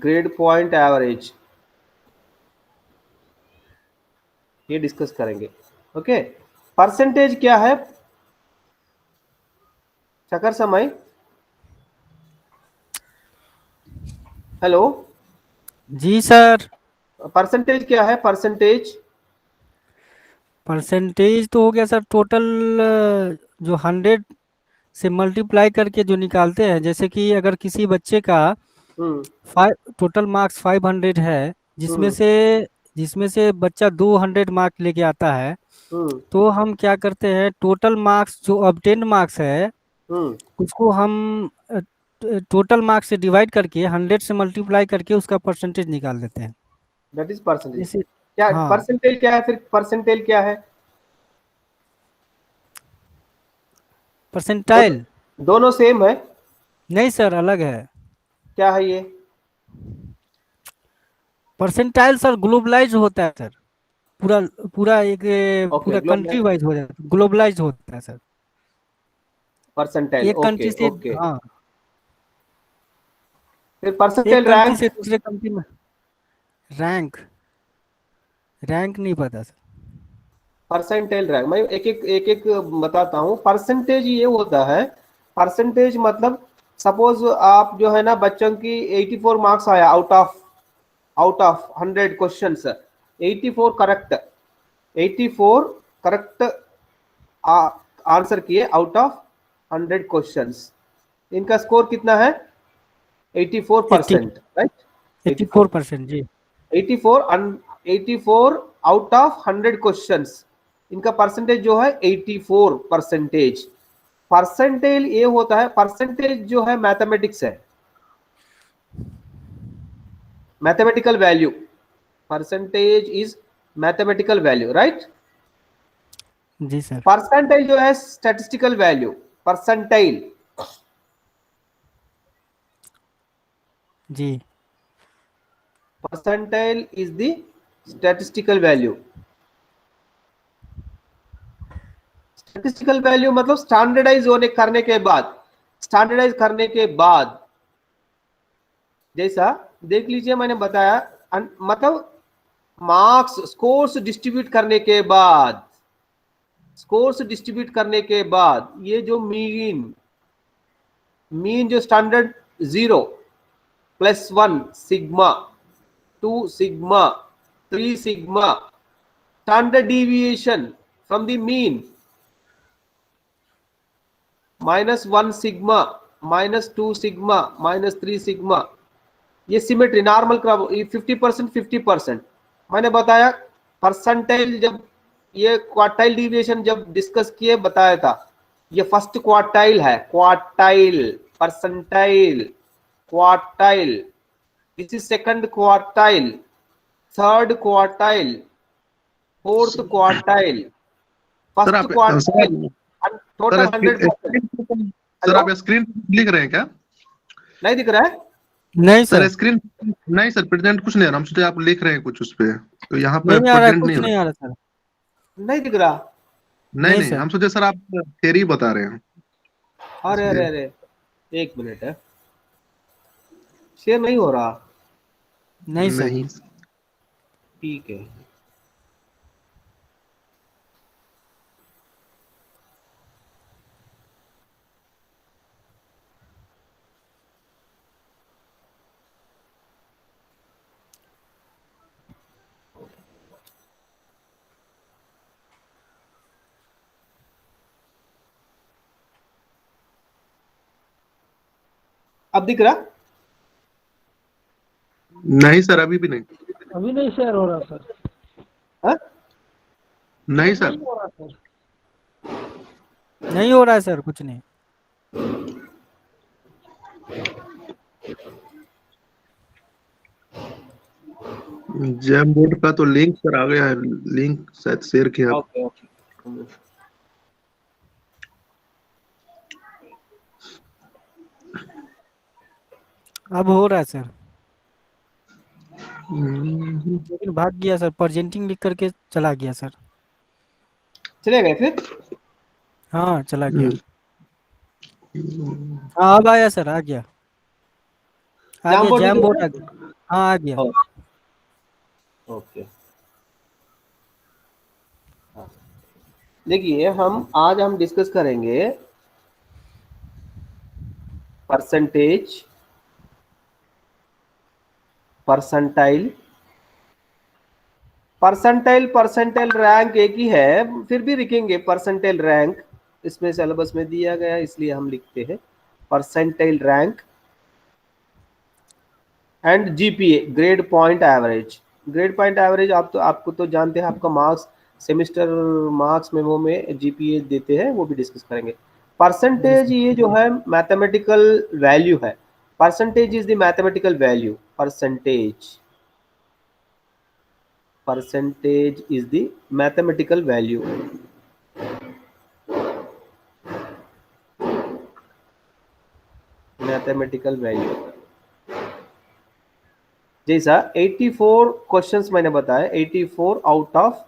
Grade point average, ये discuss करेंगे। Okay, percentage क्या है चकर समय? हेलो, जी सर। परसेंटेज क्या है? परसेंटेज परसेंटेज तो हो गया सर टोटल, जो 100 से मल्टीप्लाई करके जो निकालते हैं, जैसे कि अगर किसी बच्चे का हम्म 500 है, जिसमें हम्म से जिसमें से बच्चा 200 मार्क लेके आता है, हम्म तो हम क्या करते हैं, टोटल मार्क्स जो ऑब्टेन मार्क्स है हम्म उसको हम टोटल मार्क्स से डिवाइड करके 100 से मल्टीप्लाई करके उसका परसेंटेज निकाल देते हैं। That is percentage. जैसे क्या हाँ, परसेंटेज क्या है फिर? परसेंटेज क्या है? दोनों परसेंटाइल। दोनों सेम है? नहीं सर, अलग है। क्या है ये? परसेंटाइल सर ग्लोबलाइज होता है सर। पूरा पूरा एक ओके, पूरा कंट्री ग्लोबल वाइज हो जाता है, ग्लोबलाइज होता है सर। परसेंटाइल, एक ओके कंट्री से, ओके। हाँ, फिर एक परसेंटाइल कंट्री रैंक? से दूसरे कंट्री में। रैंक रैंक नहीं पता सर। परसेंटाइल रैंक मैं एक एक बताता हूँ। परसेंटेज ये होता है, परसेंटेज मतलब सपोज आप जो है ना, बच्चों की 84 मार्क्स आया out of 100 question, 84 correct, 84 correct answer किए आउट ऑफ 100 क्वेश्चंस। इनका स्कोर कितना है? 80 84%, राइट? 84, 84% जी। 84 84 आउट ऑफ 100 क्वेश्चंस। इनका परसेंटेज जो है 84 परसेंटेज। परसेंटेज ये होता है, परसेंटेज जो है मैथमेटिक्स है, mathematical value. Percentage is mathematical value, right? जी सर। परसेंटेज जो है स्टैटिस्टिकल वैल्यू। परसेंटाइल, जी। Percentile is the statistical value. Statistical value मतलब स्टैंडर्डाइज होने करने के बाद, स्टैंडर्डाइज करने के बाद, जैसा देख लीजिए मैंने बताया, मतलब मार्क्स स्कोर्स डिस्ट्रीब्यूट करने के बाद, स्कोर्स डिस्ट्रीब्यूट करने के बाद ये जो मीन, मीन जो standard 0 plus 1 sigma, 2 sigma, 3 sigma, standard deviation from the mean -1 sigma, -2 sigma, -3 sigma, ये सिमेट्री नॉर्मल का 50%, 50%। मैंने बताया परसेंटाइल, जब ये क्वार्टाइल डिविएशन जब डिस्कस किए बताया था, ये फर्स्ट क्वार्टाइल है, quartile, percentile, quartile, this is second quartile, third quartile, fourth quartile, sir first आप quartile, total sir 100%। Sir hello, आप स्क्रीन लिख रहे हैं क्या? नहीं दिख रहा है? नहीं सर सर, स्क्रीन नहीं सर, प्रेजेंट कुछ नहीं आ रहा, हम सोचे आप लिख रहे हैं कुछ उस पे, तो यहाँ पे नहीं आ रहा है, प्रेजेंट नहीं कुछ हो नहीं आ रहा। रहा सर। नहीं दिख रहा? नहीं नहीं नहीं, सर। हम सोचे सर आप थ्योरी बता रहे हैं अरे अरे इसलिए। अरे, एक मिनट है, शेयर नहीं हो रहा। नहीं सर। नहीं ठीक है, अब दिख रहा? नहीं सर, अभी भी नहीं। अभी नहीं शेयर हो रहा सर। हाँ? नहीं सर। नहीं हो रहा सर। नहीं हो रहा है सर, कुछ नहीं। जैम बोर्ड का तो लिंक सर आ गया है, लिंक शायद शेयर किया आप। Okay okay. अब हो रहा है सर, हम्म, लेकिन भाग गया सर, प्रेजेंटिंग लिख करके चला गया सर। चले गए फिर? हाँ, चला गया। हम्म, हाँ, अब आया सर, आ गया। आ जाम गया, बोर्ड जैम दिख बोर्ड रहा आ है? गया। हाँ आ गया। ओके, हाँ। देखिए आज हम डिस्कस करेंगे percentage, percentile. Percentile percentile rank एक ही है, फिर भी लिखेंगे परसेंटाइल रैंक, इसमें सिलेबस में दिया गया इसलिए हम लिखते हैं percentile rank. And GPA, grade point average. Grade point average आपको तो जानते हैं, आपका मार्क्स सेमेस्टर मार्क्स मेमो में जीपीए देते हैं, वो भी डिस्कस करेंगे। परसेंटेज ये जो है मैथमेटिकल वैल्यू है, percentage is the mathematical value, percentage is the mathematical value. Mathematical value जैसा 84 क्वेश्चंस मैंने बताया, 84 आउट ऑफ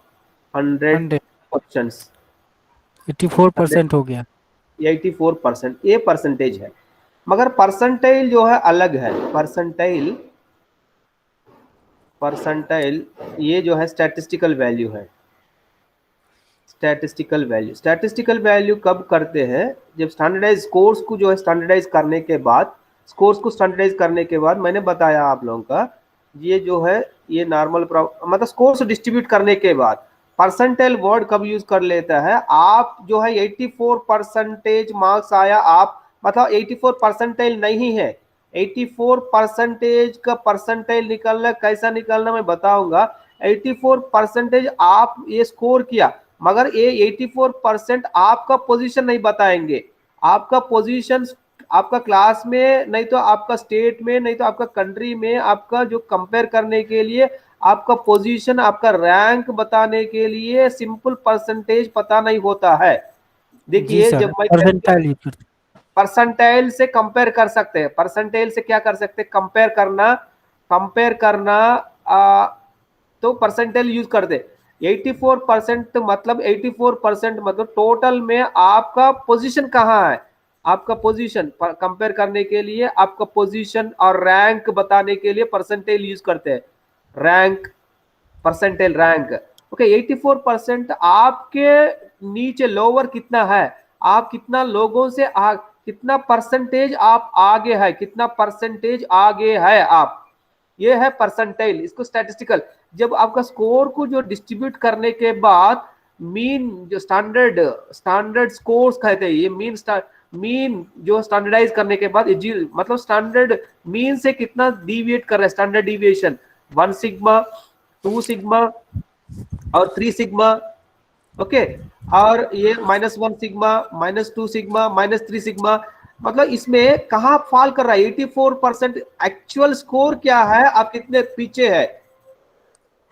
100 क्वेश्चंस, 84% हो गया। 84% ये परसेंटेज है। मगर परसेंटाइल जो है अलग है, परसेंटाइल ये जो है स्टैटिस्टिकल वैल्यू है। स्टैटिस्टिकल वैल्यू कब करते हैं, जब स्टैंडर्डाइज स्कोर्स को जो है स्टैंडर्डाइज करने के बाद, मैंने बताया आप लोगों का, ये जो है ये नॉर्मल मतलब स्कोर्स डिस्ट्रीब्यूट करने के बाद परसेंटाइल वर्ड कब यूज कर लेता है, आप जो है 84% मार्क्स आया, आप मतलब 84 परसेंटाइल नहीं है, 84% का परसेंटाइल निकलना कैसा निकलना मैं बताऊंगा। 84% आप ये स्कोर किया, मगर ये 84% आपका पोजीशन नहीं बताएंगे, आपका पोजीशन आपका क्लास में, नहीं तो आपका स्टेट में, नहीं तो आपका कंट्री में, आपका जो कंपेयर करने के लिए, आपका पोजीशन, आपका रैंक बताने के लिए सिंपल परसेंटेज पता नहीं होता है। जी देखिए सर, जब मैं परसेंटाइल परसेंटाइल से कंपेयर कर सकते हैं, परसेंटाइल से क्या कर सकते हैं, कंपेयर करना तो परसेंटाइल यूज करते। 84% मतलब 84% मतलब टोटल में आपका पोजीशन कहाँ है, आपका पोजीशन कंपेयर करने के लिए, आपका पोजीशन और रैंक बताने के लिए परसेंटाइल यूज करते हैं, रैंक, परसेंटाइल रैंक। ओके, 84% आपके नीचे लोअर कितना है, आप कितना लोगों से कितना परसेंटेज आप आगे है, कितना परसेंटेज आगे है आप, ये है परसेंटाइल। इसको स्टैटिस्टिकल, जब आपका स्कोर को जो डिस्ट्रीब्यूट करने के बाद मीन जो स्टैंडर्ड स्कोर्स कहते हैं, ये मीन जो स्टैंडर्डाइज करने के बाद मतलब स्टैंडर्ड मीन से कितना डिविएट कर रहा है, स्टैंडर्ड डिविएशन 1 सिग्मा, 2 सिग्मा और 3 सिग्मा। ओके, और ये -1 सिग्मा, -2 सिग्मा, -3 सिग्मा, मतलब इसमें कहां फॉल कर रहा है, 84% एक्चुअल स्कोर क्या है, आप कितने पीछे है।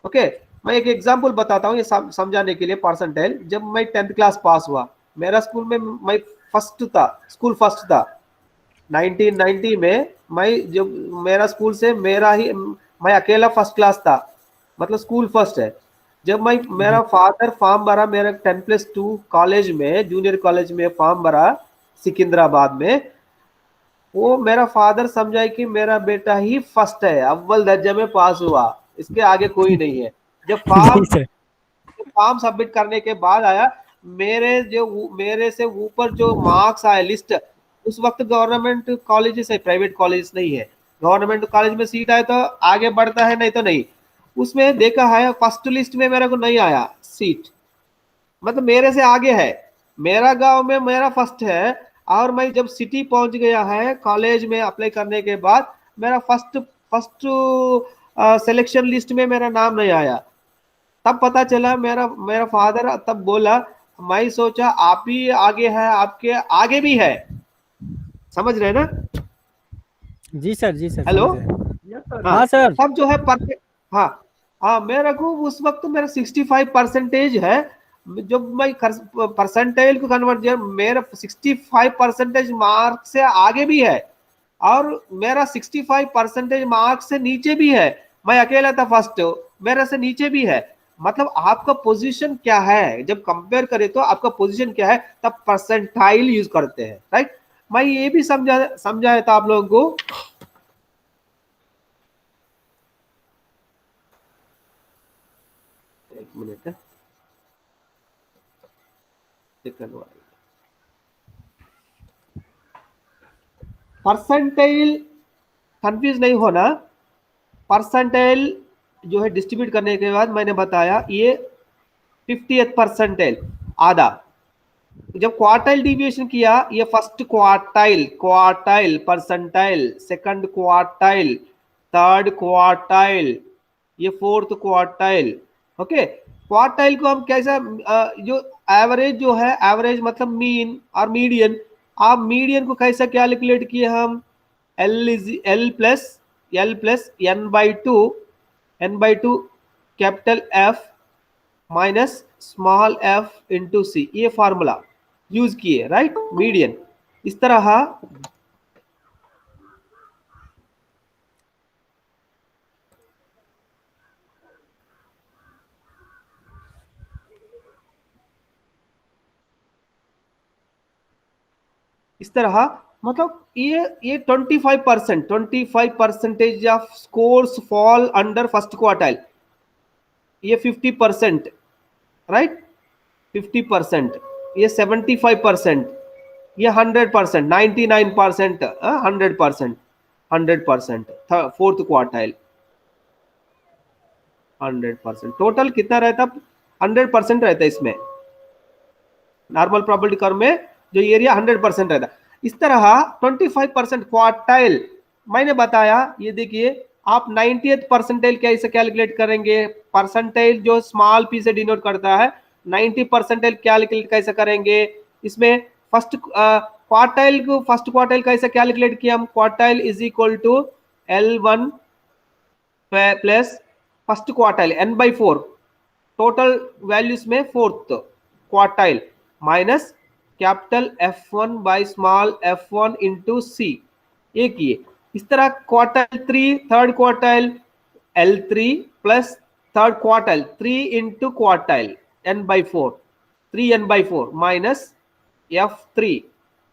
ओके, मैं एक एग्जांपल बताता हूं ये समझाने के लिए परसेंटाइल। जब मैं 10th क्लास पास हुआ, मेरा स्कूल में मैं स्कूल फर्स्ट था 1990 में। मैं जब मेरा स्कूल से मैं अकेला फर्स्ट क्लास था, मतलब स्कूल फर्स्ट है। जब मैं मेरा फादर फॉर्म भरा मेरा 10+2 कॉलेज में, जूनियर कॉलेज में फॉर्म भरा सिकंदराबाद में, वो मेरा फादर समझा कि मेरा बेटा ही फर्स्ट है, अव्वल दर्जे में पास हुआ, इसके आगे कोई नहीं है। जब फॉर्म सबमिट करने के बाद आया, मेरे से ऊपर जो मार्क्स आए लिस्ट, उस वक्त गवर्नमेंट कॉलेज है, प्राइवेट कॉलेज नहीं है, गवर्नमेंट कॉलेज में सीट आए तो आगे बढ़ता है, नहीं तो नहीं। उसमें देखा है फर्स्ट लिस्ट में मेरे को नहीं आया सीट, मतलब मेरे से आगे है, मेरा गांव में मेरा फर्स्ट है, और मैं जब सिटी पहुंच गया है कॉलेज में अप्लाई करने के बाद, मेरा फर्स्ट सिलेक्शन लिस्ट में मेरा नाम नहीं आया। तब पता चला, मेरा मेरा फादर तब बोला, मैं सोचा आप ही आगे है, आपके आगे भी है, समझ रहे ना। जी सर, जी सर, हेलो, हाँ सर। तब जो है परफेक्ट, हाँ हाँ, मेरा को उस वक्त मेरा 65% है। जब मैं परसेंटाइल को कन्वर्ट किया, मेरा 65% मार्क्स से आगे भी है, और मेरा 65% मार्क्स से नीचे भी है। मैं अकेला था फर्स्ट, मेरे से नीचे भी है। मतलब आपका पोजीशन क्या है, जब कंपेयर करें तो आपका पोजीशन क्या है, तब परसेंटाइल यूज करते हैं, राइट। मैं ये भी समझाया था आप लोगों को मिनट है, सेकंड वाला परसेंटाइल, कंफ्यूज नहीं होना। परसेंटाइल जो है डिस्ट्रीब्यूट करने के बाद मैंने बताया ये 50th परसेंटाइल आधा। जब क्वार्टाइल डिविएशन किया, ये first quartile, quartile percentile, second quartile, third quartile, ये फोर्थ क्वार्टाइल। ओके, क्वार्टाइल को हम कैसा जो एवरेज जो है, एवरेज मतलब मीन और मीडियन, आप मीडियन को कैसा कैलकुलेट किए हम, L plus n/2 capital F minus small F into C, ये फार्मूला यूज किए, राइट, मीडियन। इस तरह मतलब ये 25% of scores fall under first quartile, ये 50%, राइट, 50%, ये 75%, ये 100%, 99%, 100%, 100%, फोर्थ क्वार्टाइल 100%, टोटल कितना रहता, 100% रहता है इसमें, नॉर्मल प्रोबेबिलिटी कर्व में जो एरिया 100% रहता। इस तरह 25% क्वार्टाइल मैंने बताया। ये देखिए आप 90th परसेंटाइल कैसे कैलकुलेट करेंगे, परसेंटाइल जो स्मॉल पी से डिनोट करता है, 90 परसेंटाइल कैलकुलेट कैसे करेंगे। इसमें फर्स्ट क्वार्टाइल को, फर्स्ट क्वार्टाइल कैसे कैलकुलेट किया हम, quartile is equal to L1 plus first quartile n/4, total values में fourth quartile minus capital F1 by small f1 into C, ये किए। इस तरह quartile 3, third quartile L3 plus third quartile 3 into quartile n/4, 3n/4 minus F3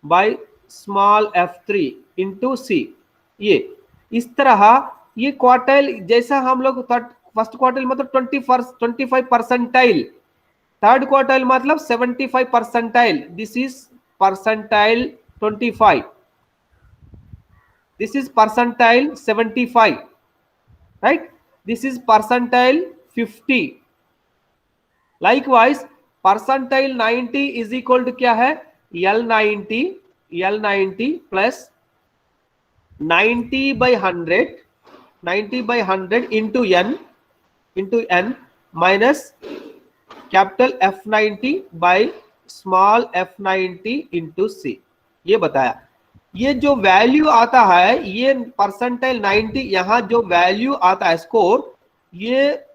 by small f3 into C, ये इस तरह ये quartile जैसा हम लोग फर्स्ट क्वार्टाइल मतलब 25 परसेंटाइल, थर्ड क्वार्टाइल मतलब 75 percentile, this is percentile 25, this is percentile 75, right, this is percentile 50। Likewise percentile 90 is equal to क्या है, L90 plus 90/100, 90/100 into n minus capital F90 by small f90 into C, ये बताया। ये जो value आता है, ये परसेंटाइल 90, यहां जो वैल्यू आता है स्कोर, ये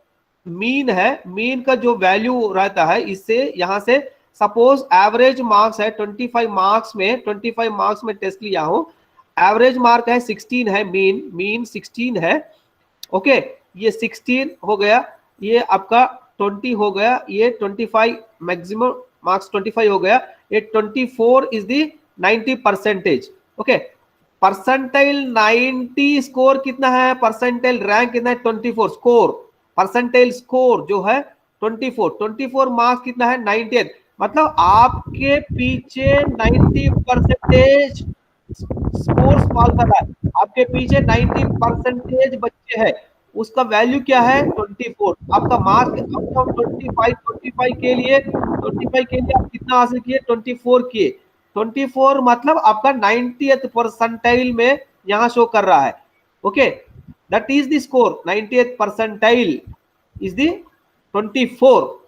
मीन है, मीन का जो वैल्यू रहता है, इससे यहां से सपोज एवरेज मार्क्स है 25 मार्क्स में, 25 मार्क्स में टेस्ट लिया हूं, एवरेज मार्क है 16 है, मीन 16 है। ओके, ये 16 हो गया, ये आपका 20 हो गया, ये 25 मैक्सिमम मार्क्स 25 हो गया, ये 24 is the 90%। Okay, percentile 90 score कितना है, परसेंटाइल रैंक कितना है 24, स्कोर परसेंटाइल स्कोर जो है 24 मार्क्स कितना है 90th, मतलब आपके पीछे 90% स्कोर स्मॉल कर रहा है, आपके पीछे 90% बच्चे हैं, उसका वैल्यू क्या है 24, आपका मार्क्स आउट ऑफ 25 के लिए, 25 के लिए आप कितना हासिल किए, 24 किए, 24 मतलब आपका 90th परसेंटाइल में यहां शो कर रहा है। Okay, that is the score, 90th percentile is the 24।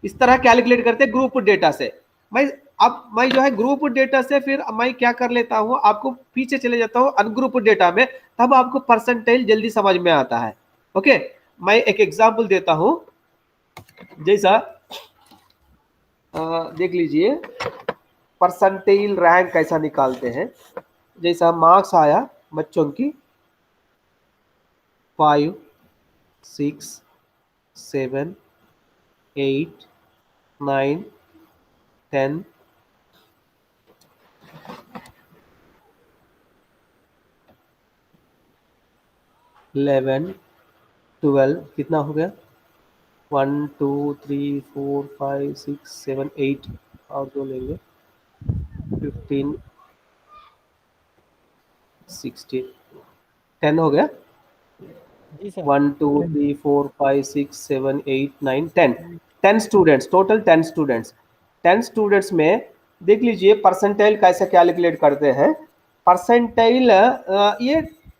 इस तरह कैलकुलेट करते हैं ग्रुप डेटा से। मैं जो है ग्रुप डेटा से फिर मैं क्या कर लेता हूं, आपको पीछे चले जाता हूं अनग्रुप डेटा में, तब आपको परसेंटाइल जल्दी समझ में आता है। ओके, मैं एक एग्जांपल देता हूं, जैसा देख लीजिए परसेंटाइल रैंक कैसा निकालते हैं। जैसा मार्क्स आया बच्चों की 5, 6, 7, 8, 9, 10, 11, 12, कितना हो गया 1 2 3 4 5 6 7 8 और दो लेंगे 15 16 10 हो गया। जी sir. 1 2 3 4 5 6 7 8 9 10 10 students, total 10 students. 10 students में देख लीजिए परसेंटाइल कैसे कैलकुलेट करते हैं। परसेंटाइल ये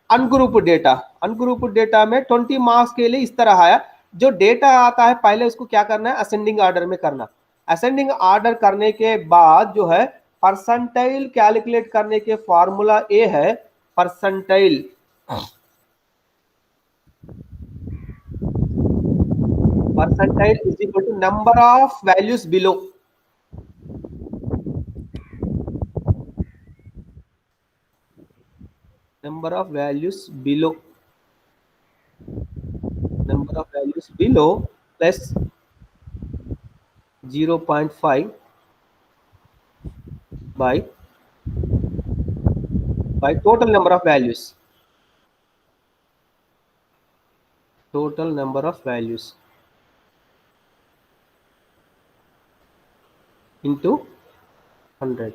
अनग्रुप डेटा में 20 मार्क्स के लिए इस तरह आया। जो डेटा आता है पहले उसको क्या करना है, असेंडिंग ऑर्डर में करना। असेंडिंग ऑर्डर करने के बाद जो है परसेंटाइल कैलकुलेट करने के फॉर्मूला ये है, percentile is equal to number of values below. Number of values below plus 0.5 by total number of values. Total number of values into 100।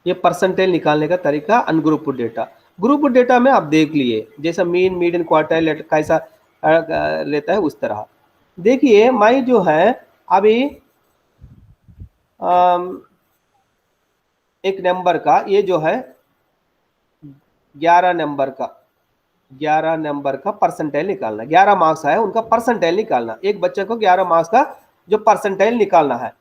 ये परसेंटेज निकालने का तरीका अनग्रुप डेटा। ग्रुप डेटा में आप देख लिए जैसा मीन मीडियन क्वार्टाइल कैसा लेता है उस तरह। देखिए मैं जो है अभी एक नंबर का, ये जो है 11 नंबर का परसेंटाइल निकालना। 11 मार्क्स आया उनका परसेंटाइल निकालना। एक बच्चे को 11 मार्क्स का जो परसेंटाइल निकालना है,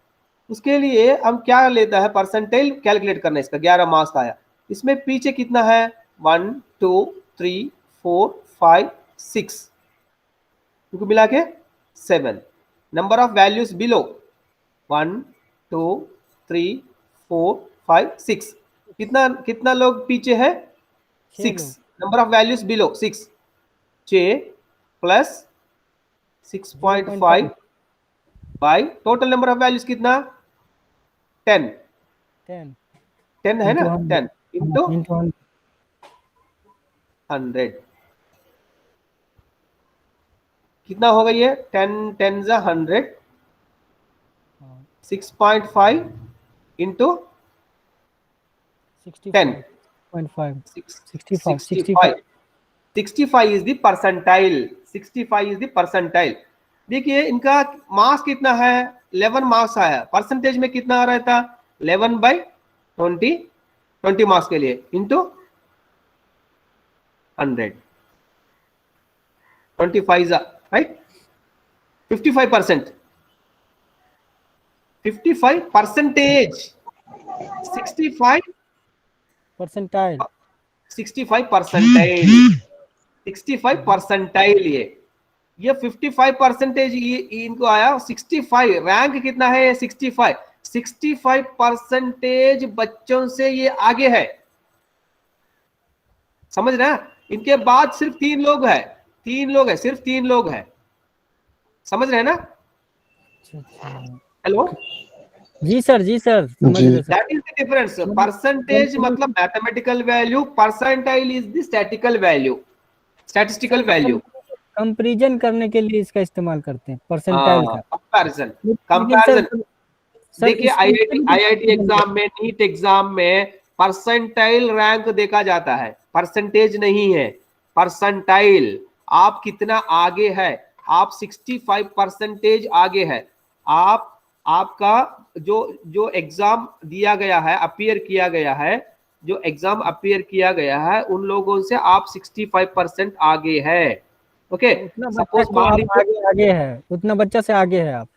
उसके लिए हम क्या लेता है, परसेंटाइल कैलकुलेट करना है। इसका 11 मार्क्स आया, इसमें पीछे कितना है 1 2 3 4 5 6 इनको मिला के 7। नंबर ऑफ वैल्यूज बिलो 1 2 3 4 5 6 कितना लोग पीछे है 6। Number of values below 6 6 plus 6.5 by total number of values कितना 10 है ना 10 इंटू 100 कितना होगा ये 10 10 जा 100 6.5 into 10 65 is the percentile. 65 is the percentile. देखिए इनका मार्क्स कितना है 11 मार्क्स आया, परसेंटेज में कितना आ रहा था 11/20 मार्क्स के लिए into 100 25 right 55% 55 percentage 65 percentile 65 percentile 65 percentile. ये 55 परसेंटेज इनको आया। 65 रैंक कितना है 65 परसेंटेज बच्चों से ये आगे है। समझ रहे हैं? इनके बाद सिर्फ 3 लोग है सिर्फ 3 लोग है। समझ रहे हैं ना? हेलो जी सर समझ रहे sir. That is the difference. Percentage मतलब mathematical value, percentile is the statistical value. Comparison करने के लिए इसका इस्तेमाल करते हैं परसेंटाइल का। कंपैरिजन देखिए आईआईटी एग्जाम में, नीट एग्जाम में परसेंटाइल रैंक देखा जाता है, परसेंटेज नहीं है। परसेंटाइल आप कितना आगे है, आप 65 परसेंटेज आगे है। आपका जो एग्जाम दिया गया है, अपीयर किया गया है, जो एग्जाम अपीयर किया गया है उन लोगों से आप 65% आगे है। ओके सपोज मान लीजिए आगे है, उतना बच्चा से आगे है आप।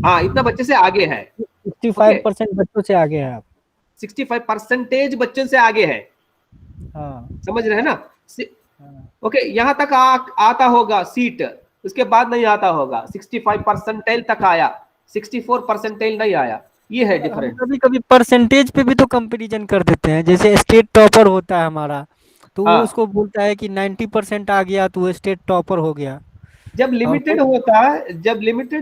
हाँ इतना बच्चे से आगे है, 65% बच्चों से आगे है आप। 65 परसेंटेज बच्चों से आगे है। हाँ समझ रहे हैं ना? ओके यहाँ तक आता होगा सीट, उसके बाद नहीं आता होगा। 65 परसेंटाइल तक आया, 64 परसेंटाइल नहीं आया। ये है डिफरेंस। कभी कभी परसेंटेज पे भी तो कंपैरिजन कर देते हैं। जैसे स्टेट टॉपर होता है हमारा, तो वो उसको बोलता है कि 90% आ गया तो वो स्टेट टॉपर हो गया। जब लिमिटेड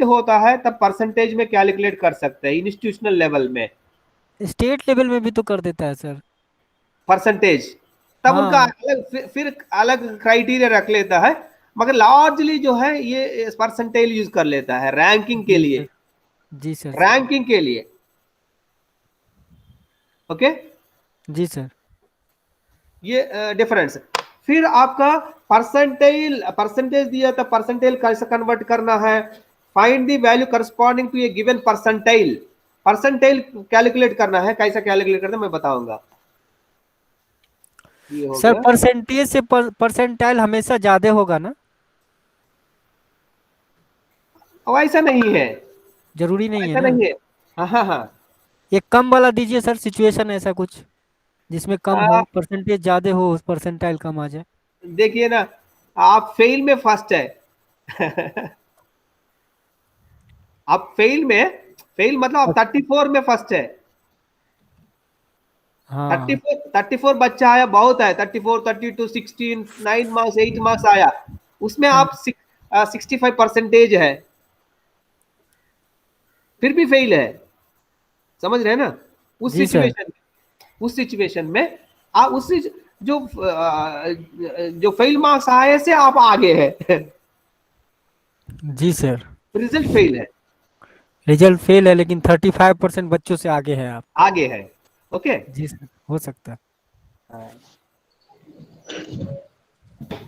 होता है तब परसेंटेज में कैलकुलेट कर सकते हैं। इंस्टीट्यूशनल लेवल में, स्टेट लेवल में भी तो कर देता है सर परसेंटेज। तब उनका अलग फिर अलग क्राइटेरिया रख लेता है। मगर लार्जली जो है ये परसेंटाइल यूज कर लेता है रैंकिंग के लिए, जी सर। रैंकिंग के लिए। ओके, जी सर। ये डिफरेंस। फिर आपका परसेंटेज दिया था, परसेंटेज कैसे कन्वर्ट करना है, find the value corresponding to a given percentile. Percentile calculate करना है, कैसा कैलकुलेट करना है मैं बताऊंगा। ये हो सर गया। परसेंटेज से परसेंटाइल हमेशा ज्यादा होगा ना? अब ऐसा नहीं है, जरूरी नहीं है ऐसा ना? नहीं है। हाँ हाँ हाँ। एक कम वाला दीजिए सर, सिचुएशन ऐसा कुछ जिसमें कम हो, परसेंटेज ज्यादा हो, परसेंटाइल कम आ जाए। देखिए ना, आप फेल में फर्स्ट है आप फेल मतलब आप 34 में फर्स्ट है। हाँ 34 बच्चा आया, बहुत है। 34, 32, 16, 9 मार्क्स, 8 मार्क्स आया, उसमें हाँ। आप 65% है, फिर भी फेल है। समझ रहे हैं ना? उस जी सर। सिचुएशन उस सिचुएशन में आप उससे जो जो फेल मार्क्स आए से आप आगे है जी सर। रिजल्ट फेल है, रिजल्ट फेल है लेकिन 35% बच्चों से आगे है आप। आगे है। ओके। जी सर, हो सकता है।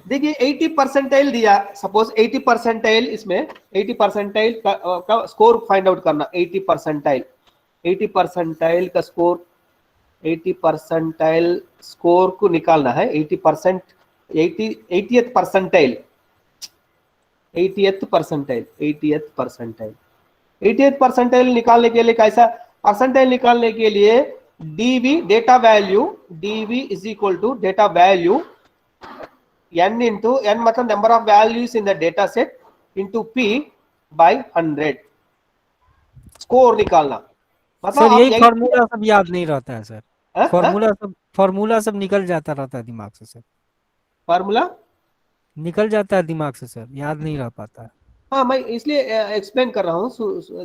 देखिए 80 परसेंटाइल दिया, सपोज 80 परसेंटाइल, इसमें 80 परसेंटाइल का स्कोर फाइंड आउट करना। 80 परसेंटाइल, 80 परसेंटाइल का स्कोर, 80 परसेंटाइल स्कोर को निकालना है। 80%, 80th percentile, 80th percentile, 80th percentile, 80th percentile निकालने के लिए कैसा परसेंटाइल निकालने के लिए DV data value, DV is equal to data value n into n मतलब number of values in the data set into p by 100, score निकालना। मतलब सर आप यही यही फॉर्मूला सब याद नहीं रहता है सर। फॉर्मूला सब निकल जाता रहता है दिमाग से सर। फार्मूला। निकल जाता है दिमाग से सर, याद नहीं रह पाता है। हाँ, मैं इसलिए एक्सप्लेन कर रहा हूँ,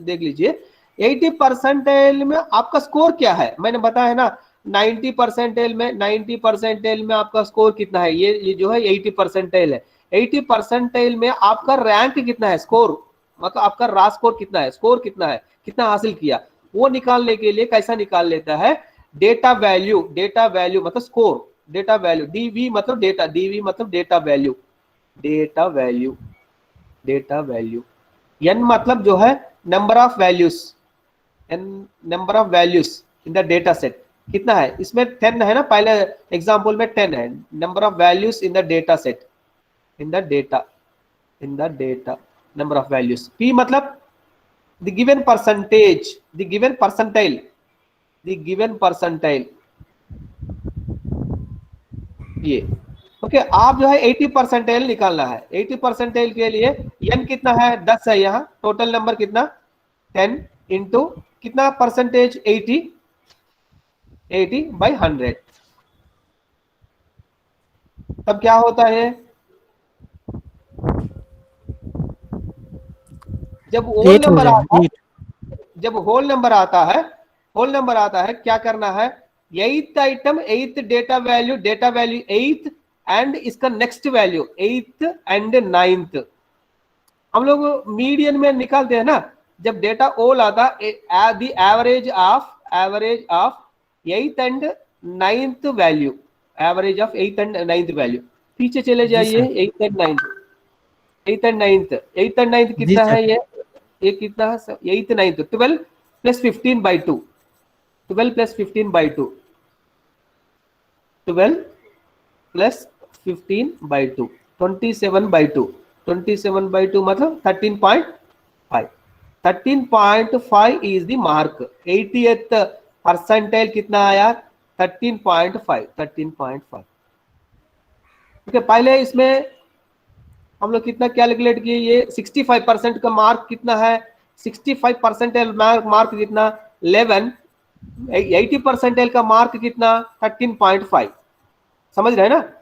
देख लीजिए। 80 परसेंटाइल में आपका स्कोर क्या है, मैंने बताया है ना। 90 परसेंटाइल में, 90 परसेंटाइल में आपका स्कोर कितना है, ये जो है 80 परसेंटाइल है। 80 परसेंटाइल में आपका रैंक कितना है, स्कोर मतलब आपका रा स्कोर कितना है, स्कोर कितना है, कितना हासिल किया, वो निकालने के लिए कैसा निकाल लेता है, डेटा वैल्यू, डेटा वैल्यू मतलब स्कोर, डेटा वैल्यू, डीवी मतलब डेटा, डीवी मतलब data value, data value, data value. n मतलब जो है number of values, n number of values in the data set कितना है, इसमें 10 है ना, पहले एग्जांपल में 10 है number of values in the data set, in the data, in the data number of values. p मतलब the given percentage, the given percentile, the given percentile, ये। ओके, आप जो है 80 परसेंटाइल निकालना है। 80 परसेंटाइल के लिए n कितना है, 10 है, यहाँ टोटल नंबर कितना 10 इंटू कितना परसेंटेज, 80, 80 बाई 100, तब क्या होता है, जब होल 8 हो नंबर आता जाएगा, है, 8। जब होल नंबर आता है, होल नंबर आता है, क्या करना है, 8th item, 8th data value, data value 8th and इसका next value 8th and 9th। हम लोग मीडियन में निकालते हैं ना, जब डेटा ओल आता the average of 8th and 9th value, average of 8th and 9th value. पीछे चले जी जाइए, sir. 8th and 9th, 8th and 9th, 8th and 9th जी कितना सर। है, ये कितना है, 8th 9th, 12 plus 15 by 2, 12 plus 15 by 2, 12 plus 15 by 2, 27 by 2, 27 by 2 मतलब 13.5, 13.5 is the mark. 80th percentile कितना आया, 13.5, 13.5। ठीक है, पहले इसमें हम लोग कितना कैलकुलेट किए, ये 65% का मार्क कितना है, 65 परसेंटाइल मार्क कितना 11, 80 परसेंटाइल का मार्क कितना 13.5। समझ रहे हैं ना?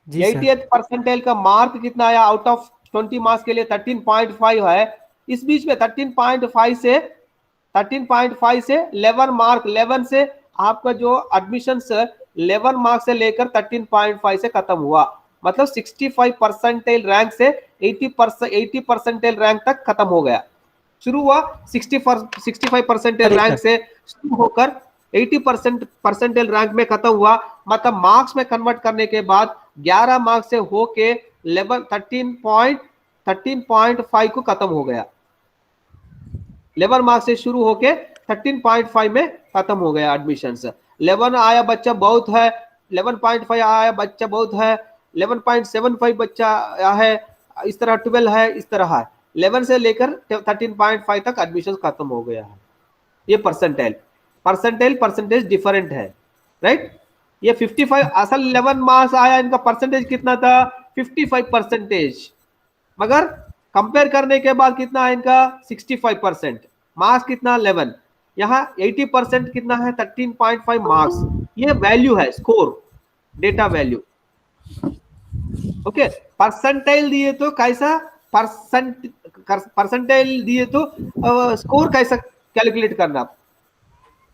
जी सर। 80th परसेंटाइल का मार्क कितना आया, आउट ऑफ 20 मार्क्स के लिए 13.5 है। इस बीच में 13.5 से 11 मार्क, 11 से आपका जो एडमिशन 11 मार्क्स से लेकर 13.5 से खत्म हुआ। मतलब 65 परसेंटाइल रैंक से 80 परसेंटाइल रैंक तक खत्म हो गया। शुरू हुआ 65 परसेंटाइल अरे रैंक सर से शुरू होकर 80 परसेंटाइल रैंक में खत्म हुआ, मतलब मार्क्स में कन्वर्ट करने के बाद 11 मार्क्स से होके लेवल 13.5 को खत्म हो गया। 11 मार्क्स से शुरू होके 13.5 में खत्म हो गया एडमिशन। 11 आया बच्चा बहुत है, 11.5 आया बच्चा बहुत है, 11.75 बच्चा आया है, इस तरह 12 है, इस तरह है। 11 से लेकर 13.5 तक एडमिशन खत्म हो गया है। ये परसेंटेज डिफरेंट है, राइट। ये 55 असल 11 मार्क्स आया, इनका परसेंटेज कितना था 55 परसेंटेज, मगर कंपेयर करने के बाद कितना है इनका 65%, मार्क्स कितना 11, यहाँ 80% कितना है 13.5 मार्क्स। ये वैल्यू है, score, data value. Okay, percentile दिए तो कैसा परसेंटाइल दिए तो स्कोर कैसा कैलकुलेट करना।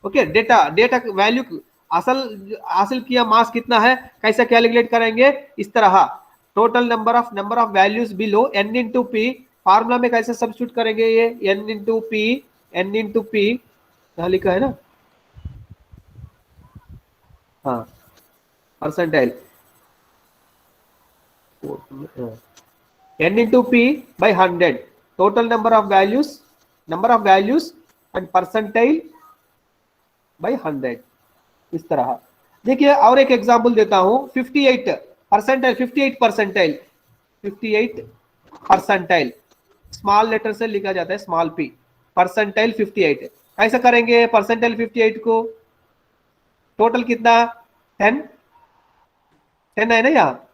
ओके, डेटा वैल्यू असल हासिल किया मार्क्स कितना है कैसे कैलकुलेट करेंगे, इस तरह total number of values below n into P, formula में कैसे सब्स्टिट्यूट करेंगे, ये n इंटू पी यहाँ लिखा है ना, हाँ percentile n into P by 100, total number of values and percentile by 100, इस तरह। देखिए और एक एग्जांपल देता हूं, 58 परसेंटाइल स्मॉल लेटर से लिखा जाता है, स्मॉल p, परसेंटाइल 58 कैसे करेंगे। परसेंटाइल 58 को टोटल कितना 10 है ना यहाँ।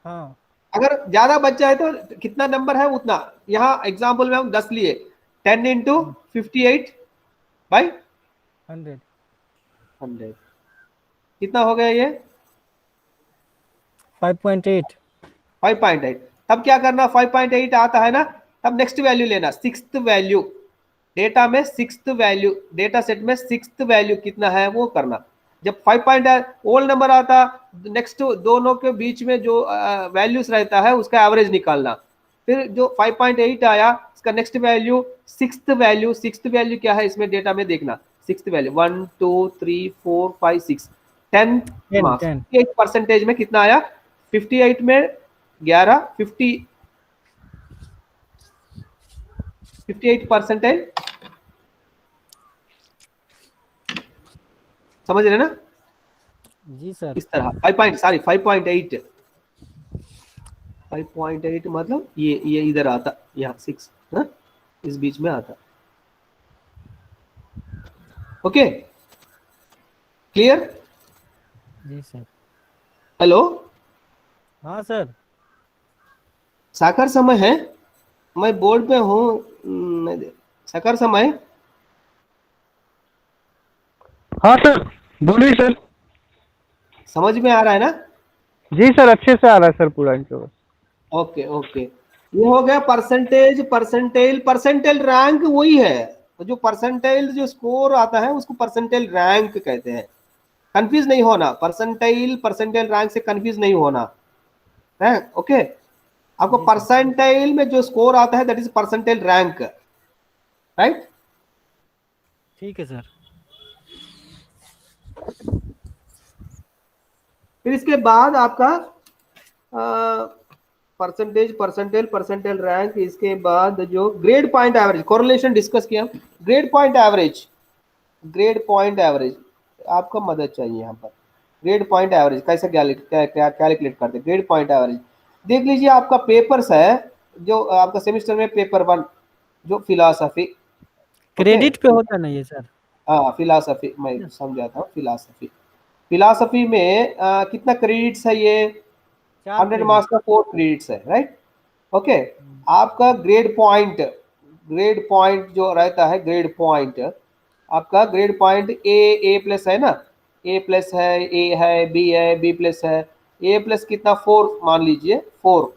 हाँ अगर ज्यादा बच्चा है तो कितना नंबर है उतना, यहाँ एग्जांपल में हम 10 लिए, 10 इंटू 58 बाई 100 कितना हो गया ये 5.8। 5.8। तब क्या करना, 5.8 आता है ना, तब नेक्स्ट वैल्यू लेना, सिक्स्थ वैल्यू, डेटा में सिक्स्थ वैल्यू, डेटा सेट में सिक्स्थ वैल्यू कितना है वो करना। जब 5 ओल्ड नंबर आता, नेक्स्ट दोनों के बीच में जो वैल्यूज रहता है उसका एवरेज निकालना। फिर जो 5.8 आया इसका नेक्स्ट वैल्यू सिक्स्थ वैल्यू क्या है इसमें डेटा में देखना, सिक्स्थ वैल्यू 1 2 3 4 5 6 10 मार्क्स। 8 परसेंटेज में कितना आया, 58 में 11 58 परसेंटेज, समझ रहे ना। जी सर। इस तरह 5.8 मतलब ये इधर आता, यहाँ 6 ना, इस बीच में आता। Okay clear. जी सर। हेलो, हाँ सर। साकार समय है, मैं बोर्ड पे हूँ, साकार समय। हाँ सर बोलिए सर। समझ में आ रहा है ना। जी सर अच्छे से आ रहा है सर पूरा इंश्योरेंस। ओके ये हो गया परसेंटाइल रैंक वही है, तो जो परसेंटाइल जो स्कोर आता है उसको परसेंटाइल रैंक कहते हैं। कंफ्यूज नहीं होना, परसेंटाइल रैंक से कंफ्यूज नहीं होना है। ओके, आपको परसेंटाइल में जो स्कोर आता है that is percentile rank, right. ठीक है सर। फिर इसके बाद आपका परसेंटाइल रैंक, इसके बाद जो grade point average, correlation discuss किया। ग्रेड पॉइंट एवरेज आपका मदद चाहिए यहाँ पर। ग्रेड पॉइंट एवरेज कैसे कैलकुलेट करते हैं। ग्रेड पॉइंट एवरेज देख लीजिए, आपका पेपर्स है जो आपका सेमिस्टर में पेपर 1 जो फिलॉसफी, क्रेडिट पे होता नहीं है सर। हाँ फिलॉसफी मैं समझाता हूँ। फिलॉसफी में कितना क्रेडिट्स है, ये 100 मार्क्स का 4 क्रेडिट्स है, राइट। ओके, आपका ग्रेड पॉइंट जो रहता है, ग्रेड पॉइंट आपका ग्रेड पॉइंट ए प्लस है ना, ए प्लस है, ए है, बी है, बी प्लस है, ए प्लस कितना 4 मान लीजिए, 4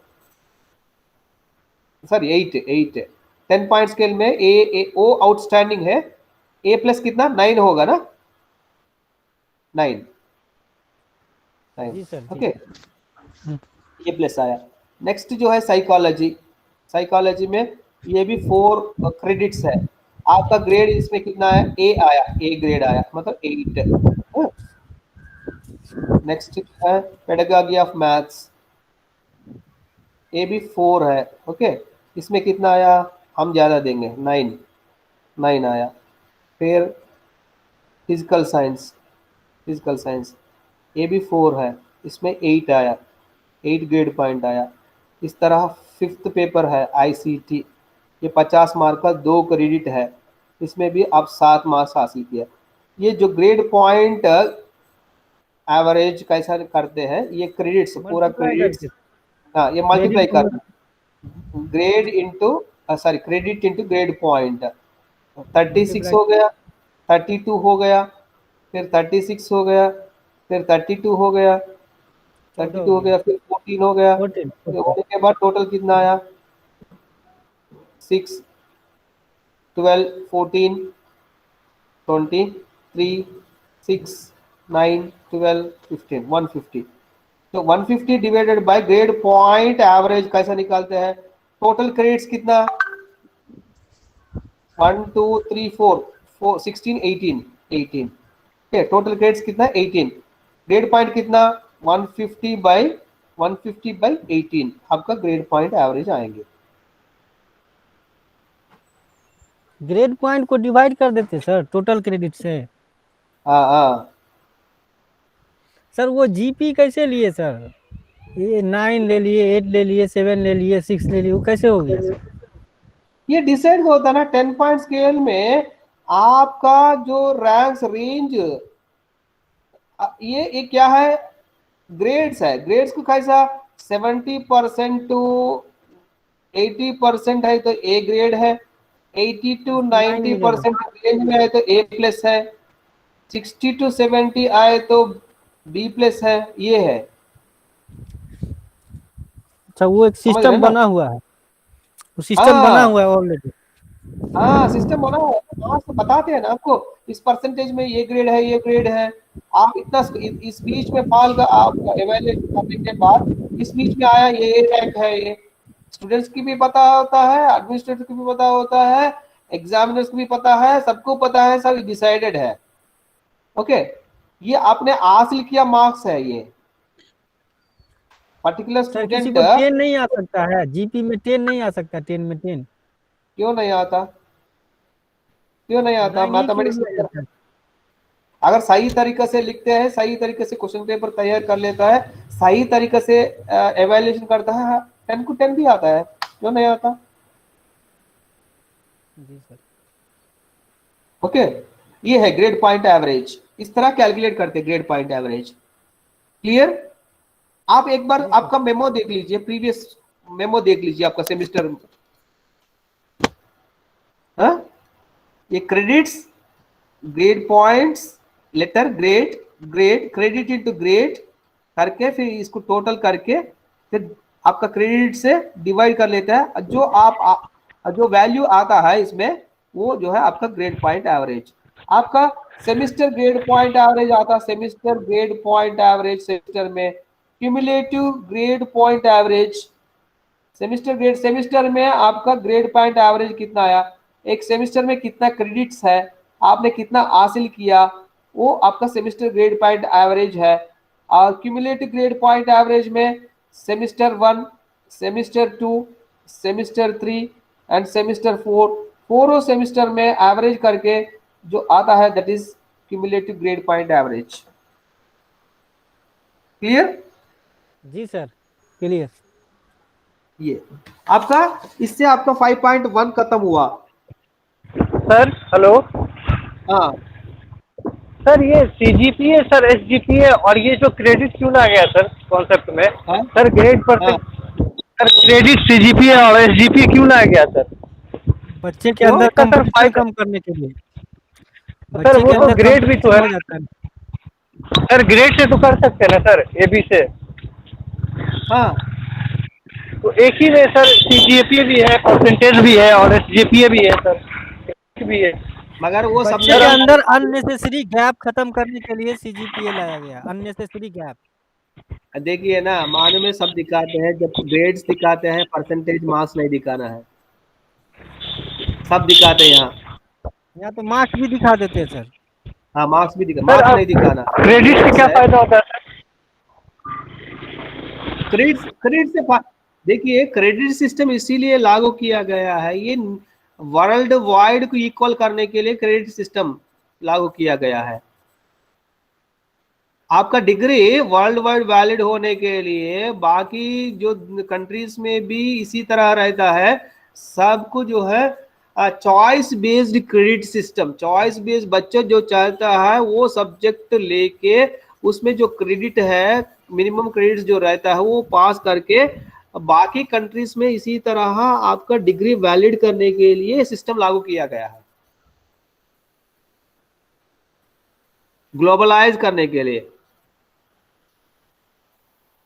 सॉरी 8 10 पॉइंट स्केल में ए ओ आउटस्टैंडिंग है, ए प्लस कितना 9 होगा ना, 9 जी सर। ओके। ए प्लस आया। नेक्स्ट जो है साइकोलॉजी, साइकोलॉजी में ये भी 4 क्रेडिट्स है। आपका ग्रेड इसमें कितना है, ए आया, ए ग्रेड आया, मतलब 8। नेक्स्ट है पेडागॉजी ऑफ मैथ्स, ए भी 4 है। ओके, इसमें कितना आया, हम ज़्यादा देंगे, 9 आया। फिर फिजिकल साइंस, फिजिकल साइंस ए भी 4 है, इसमें 8 आया, 8 ग्रेड पॉइंट आया। इस तरह 5th पेपर है आईसीटी, ये 50 मार्क का 2 क्रेडिट है, इसमें भी आप 7 मार्क्स हासिल किया। ये जो ग्रेड पॉइंट एवरेज कैसा करते हैं, ये क्रेडिट्स, पूरा क्रेडिट्स, हाँ ये मल्टीप्लाई करना, grade into sorry credit into grade point. 36 हो गया, 32 हो गया, फिर 36 हो गया, फिर 32 हो गया, 32 हो गया, फिर 14 हो गया, फिर होने के बाद टोटल कितना आया, 6 12 14 23 6 9 12 15 150। तो 150 divided by grade point average कैसा निकालते हैं, टोटल क्रेडिट्स कितना, 1 2 3 4 16 18 टोटल क्रेडिट्स कितना, 18। ग्रेड पॉइंट कितना, 150 बाई 18 आपका ग्रेड पॉइंट एवरेज आएंगे। ग्रेड पॉइंट को डिवाइड कर देते सर टोटल क्रेडिट से। हाँ सर वो जीपी कैसे लिए सर, ये 9 ले लिए, 8 ले लिए, 7 ले लिए, 6 ले लिए, वो कैसे हो गया सर? ये डिसाइड होता है ना 10 पॉइंट स्केल में, आपका जो रैंक्स रेंज, ये क्या है, ग्रेड्स है। ग्रेड्स को कैसा 70% टू 80% है तो ए ग्रेड है, 80 to 90% रेंज में है तो ए प्लस है, 60 to 70 आए तो बी प्लस है, ये है। अच्छा वो एक सिस्टम बना हुआ है, वो सिस्टम बना हुआ है ऑलरेडी। हाँ सिस्टम बना हुआ है, वहां से बताते हैं ना आपको, इस परसेंटेज में ये ग्रेड है, ये ग्रेड है। आप इतना इस बीच में फाल का आप एवेल्यूएट करने के बाद इस बीच में आया ये रैंक है, ये स्टूडेंट्स की भी पता होता है, एडमिनिस्ट्रेटर की भी पता होता है, एग्जामिनर्स को भी पता है, सबको पता है, सब डिसाइडेड है। ओके, ये आपने हासिल किया मार्क्स है, ये पर्टिकुलर किसी स्टूडेंट। को 10 नहीं आ सकता है जीपी में, 10 नहीं आ सकता, 10 में 10 क्यों नहीं आता, क्यों नहीं आता, मैथमेटिक्स अगर सही तरीके से लिखते हैं, सही तरीके से क्वेश्चन पेपर तैयार कर लेता है, सही तरीके से एवेल्यूएशन करता है, 10 को 10 भी आता है, क्यों नहीं आता। जी सर। ओके, ये है ग्रेड पॉइंट एवरेज, इस तरह कैलकुलेट करते हैं ग्रेड पॉइंट एवरेज। क्लियर? आप एक बार आपका मेमो देख लीजिए, प्रीवियस मेमो देख लीजिए आपका सेमेस्टर। ये credits, grade points, letter grade, grade credit into grade करके फिर इसको टोटल करके फिर आपका क्रेडिट से डिवाइड कर लेता है, जो आप जो वैल्यू आता है इसमें वो जो है आपका ग्रेड पॉइंट एवरेज। आपका सेमेस्टर ग्रेड पॉइंट एवरेज आता है, semester grade point average semester में, cumulative grade point average semester grade, semester में आपका ग्रेड पॉइंट एवरेज कितना आया, एक सेमेस्टर में कितना क्रेडिट्स है, आपने कितना हासिल किया, वो आपका सेमेस्टर ग्रेड पॉइंट एवरेज है। और क्यूमुलेटिव ग्रेड पॉइंट एवरेज में semester 1, semester 2, semester 3 and semester 4, फोरों सेमेस्टर में एवरेज करके जो आता है that is cumulative grade point average. Clear? जी सर क्लियर। ये आपका, इससे आपका 5.1 खत्म हुआ। Sir hello. हाँ सर ये सीजीपीए सर, एसजीपीए और ये जो क्रेडिट क्यों ना गया सर कॉन्सेप्ट में? हाँ? Sir grade percent, sir credit CGPA और एसजीपीए क्यों ना गया सर? बच्चे के अंदर कंपटीशन कम करने के लिए। सर वो तो ग्रेड भी तो है सर, ग्रेड से तो कर सकते हैं ना सर, एबी से। हाँ तो एक ही में सर सीजीपीए भी है, परसेंटेज भी है और एसजीपीए भी है सर, भी है। मगर वो बच्चे के अंदर अननेसेसरी गैप खत्म करने के लिए सीजीपीए लाया गया, अननेसेसरी गैप। देखिए ना, मानव में सब दिखाते हैं, जब ग्रेड्स दिखाते हैं परसेंटेज मार्क्स नहीं दिखाना है, सब दिखाते हैं यहाँ। यहाँ तो मार्क्स भी दिखा देते हैं सर। हाँ मार्क्स भी दिखा, सर मार्क्स अब नहीं दिखाना। क्रेडिट से क्या है फायदा होता है सर? क्रेडिट, क्रेडिट से देखिए क्रेडिट सिस्टम इसीलिए लागू किया गया है, ये वर्ल्ड वाइड को इक्वल करने के लिए क्रेडिट सिस्टम लागू किया गया है। आपका डिग्री वर्ल्ड वाइड वैलिड होने के लिए बाकी जो कंट्रीज में भी इसी तरह रहता है, सबको जो है choice based credit system, choice based, बच्चा जो चाहता है वो सब्जेक्ट लेके उसमें जो क्रेडिट है, मिनिमम क्रेडिट जो रहता है वो पास करके, बाकी कंट्रीज में इसी तरह आपका डिग्री वैलिड करने के लिए सिस्टम लागू किया गया है, ग्लोबलाइज करने के लिए।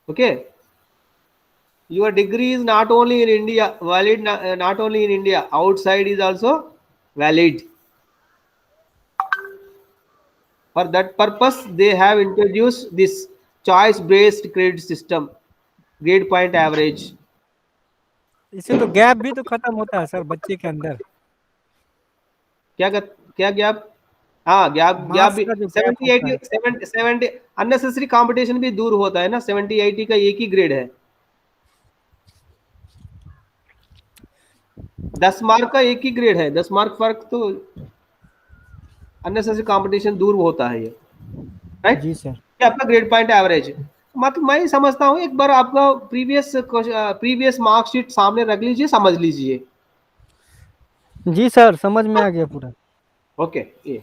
Okay, your degree is not only in India valid, not only in India, outside is also valid. For that purpose they have introduced this choice based credit system, grade point average. इससे तो gap भी तो खत्म होता है sir बच्चे के अंदर। क्या गैप? हाँ गैप मार्क्स भी का जो गैप 70 होता 80 है। 70 अननेसेसरी कंपटीशन भी दूर होता है ना। 70 80 का एक ही ग्रेड है, 10 मार्क का एक ही ग्रेड है, 10 मार्क फर्क, तो अननेसेसरी कंपटीशन दूर होता है ये, राइट। जी सर। ये आपका ग्रेड पॉइंट एवरेज, मतलब मैं समझता हूँ एक बार आपका प्रीवियस मार्कशीट सामने रख लीजिए, समझ लीजिए। जी सर समझ में आ गया पूरा। ओके, ये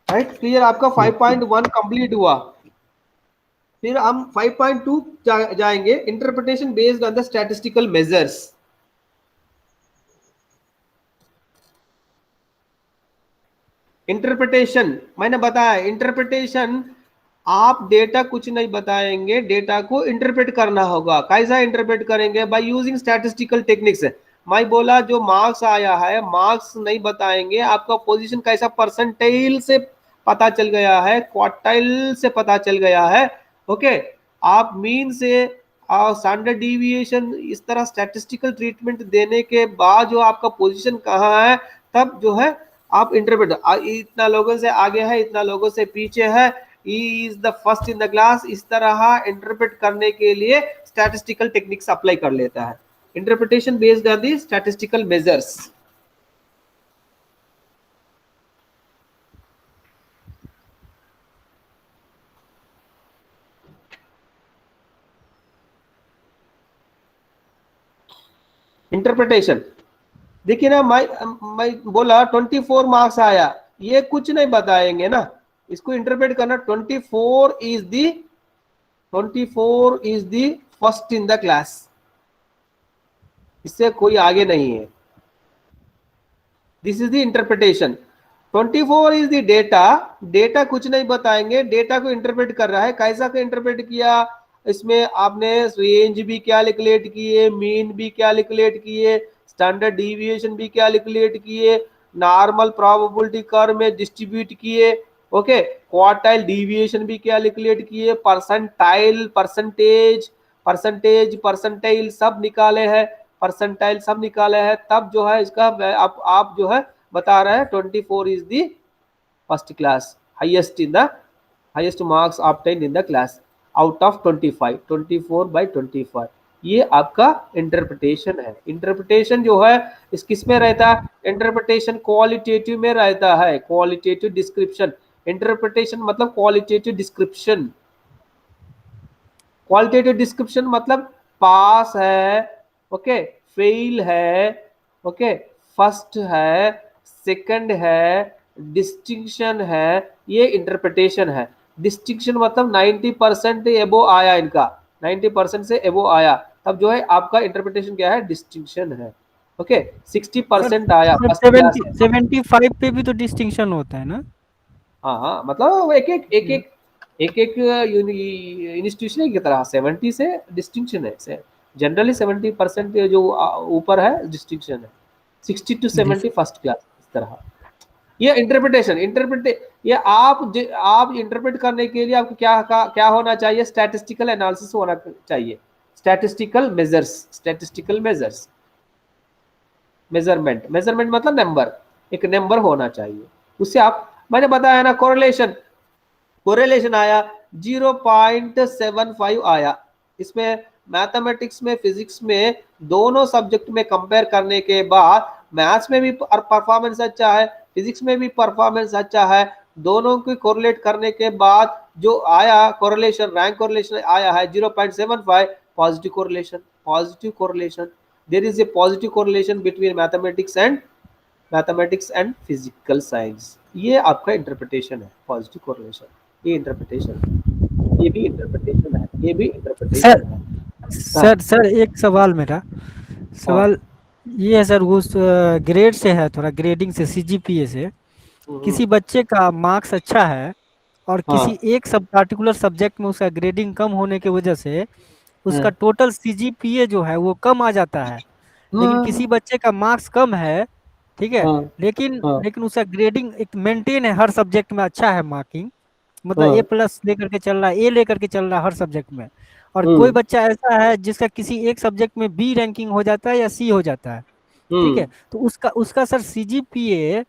राइट क्लियर। आपका 5.1 कंप्लीट हुआ, फिर हम 5.2 जाएंगे, interpretation based on the statistical measures. Interpretation मैंने बताया, इंटरप्रिटेशन आप डेटा कुछ नहीं बताएंगे, डेटा को इंटरप्रेट करना होगा। कैसा इंटरप्रेट करेंगे? By using statistical techniques. मैं बोला जो मार्क्स आया है, मार्क्स नहीं बताएंगे, आपका पोजीशन कैसा परसेंटाइल से पता चल गया है, क्वार्टाइल से पता चल गया है। ओके, आप मीन से स्टैंडर्ड डिविएशन, इस तरह स्टैटिस्टिकल ट्रीटमेंट देने के बाद जो आपका पोजीशन कहाँ है, तब जो है आप इंटरप्रेट, इतना लोगों से आगे है, इतना लोगों से पीछे है, he is the first in the class, इस तरह इंटरप्रेट करने के लिए स्टैटिस्टिकल टेक्निक्स अप्लाई कर लेता है। Interpretation based on the statistical measures. Interpretation देखिए ना, मैं बोला 24 मार्क्स आया, ये कुछ नहीं बताएंगे ना, इसको इंटरप्रेट करना। 24 is the first in the class, इससे कोई आगे नहीं है। This is the interpretation. 24 is the data, data कुछ नहीं बताएंगे, डेटा को इंटरप्रेट कर रहा है। कैसा का इंटरप्रेट किया? इसमें आपने रेंज भी कैलकुलेट किए, मीन भी कैलकुलेट किए, स्टैंडर्ड डिविएशन भी कैलकुलेट किए, नॉर्मल प्रोबेबिलिटी कर्व में डिस्ट्रीब्यूट किए, ओके, क्वार्टाइल डिविएशन भी कैलकुलेट किए, परसेंटाइल, परसेंटाइल सब निकाले हैं, परसेंटाइल सब निकाले हैं। तब जो है इसका आप जो है बता रहे हैं 24 is the first class, highest marks obtained in the class out of 25, 24/25। ये आपका इंटरप्रिटेशन है। इंटरप्रिटेशन जो है इस किस में रहता है? इंटरप्रिटेशन क्वालिटेटिव में रहता है, क्वालिटेटिव डिस्क्रिप्शन। इंटरप्रिटेशन मतलब क्वालिटेटिव डिस्क्रिप्शन। क्वालिटेटिव डिस्क्रिप्शन मतलब पास है, ओके, फेल है, ओके, फर्स्ट है, सेकंड है, डिस्टिंक्शन है, ये इंटरप्रिटेशन है। डिस्टिंक्शन मतलब 90% एबो आया, इनका 90% से एबो आया, तब जो है आपका इंटरप्रिटेशन क्या है? डिस्टिंक्शन है। ओके, 60% आया फर्स्ट क्लास। 75 पे भी तो डिस्टिंक्शन होता है ना? हाँ, मतलब एक इंस्टीट्यूशन की तरह 70 से डिस्टिंक्शन है। जनरली 70% जो ऊपर है डिस्टिंक्शन है, 60 to 70 फर्स्ट क्लास, इस तरह। ये ये आप इंटरप्रेट करने के लिए आपको क्या होना चाहिए, स्टैटिस्टिकल एनालिसिस होना चाहिए, स्टैटिस्टिकल मेजरमेंट मतलब नंबर, एक नंबर होना चाहिए उससे आप, मैंने बताया ना कोरिलेशन आया 0.75 आया। इसमें मैथमेटिक्स में फिजिक्स में दोनों सब्जेक्ट में कंपेयर करने के बाद मैथ्स में भी परफॉर्मेंस अच्छा है, फिजिक्स में भी परफॉर्मेंस अच्छा है, दोनों को कोरिलेट करने के बाद जो आया कोरिलेशन, रैंक कोरिलेशन आया है 0.75, positive correlation. There is a positive correlation between mathematics and physical science. ये आपका इंटरप्रिटेशन है, पॉजिटिव कोरिलेशन, ये इंटरप्रिटेशन है, ये भी इंटरप्रिटेशन है, ये भी इंटरप्रिटेशन है। सर एक सवाल मेरा सवाल ये है सर, उस ग्रेड से है, थोड़ा ग्रेडिंग से, सीजीपीए से किसी बच्चे का मार्क्स अच्छा है और किसी एक सब पार्टिकुलर सब्जेक्ट में उसका ग्रेडिंग कम होने की वजह से उसका टोटल सीजीपीए जो है वो कम आ जाता है, लेकिन किसी बच्चे का मार्क्स कम है, ठीक है, लेकिन उसका ग्रेडिंग एक मेंटेन है, हर सब्जेक्ट में अच्छा है मार्किंग, मतलब A+ लेकर के चल रहा है, A लेकर के चल रहा है हर सब्जेक्ट में, और कोई बच्चा ऐसा है जिसका किसी एक सब्जेक्ट में B रैंकिंग हो जाता है या C हो जाता है, ठीक है, तो उसका उसका सर सीजीपीए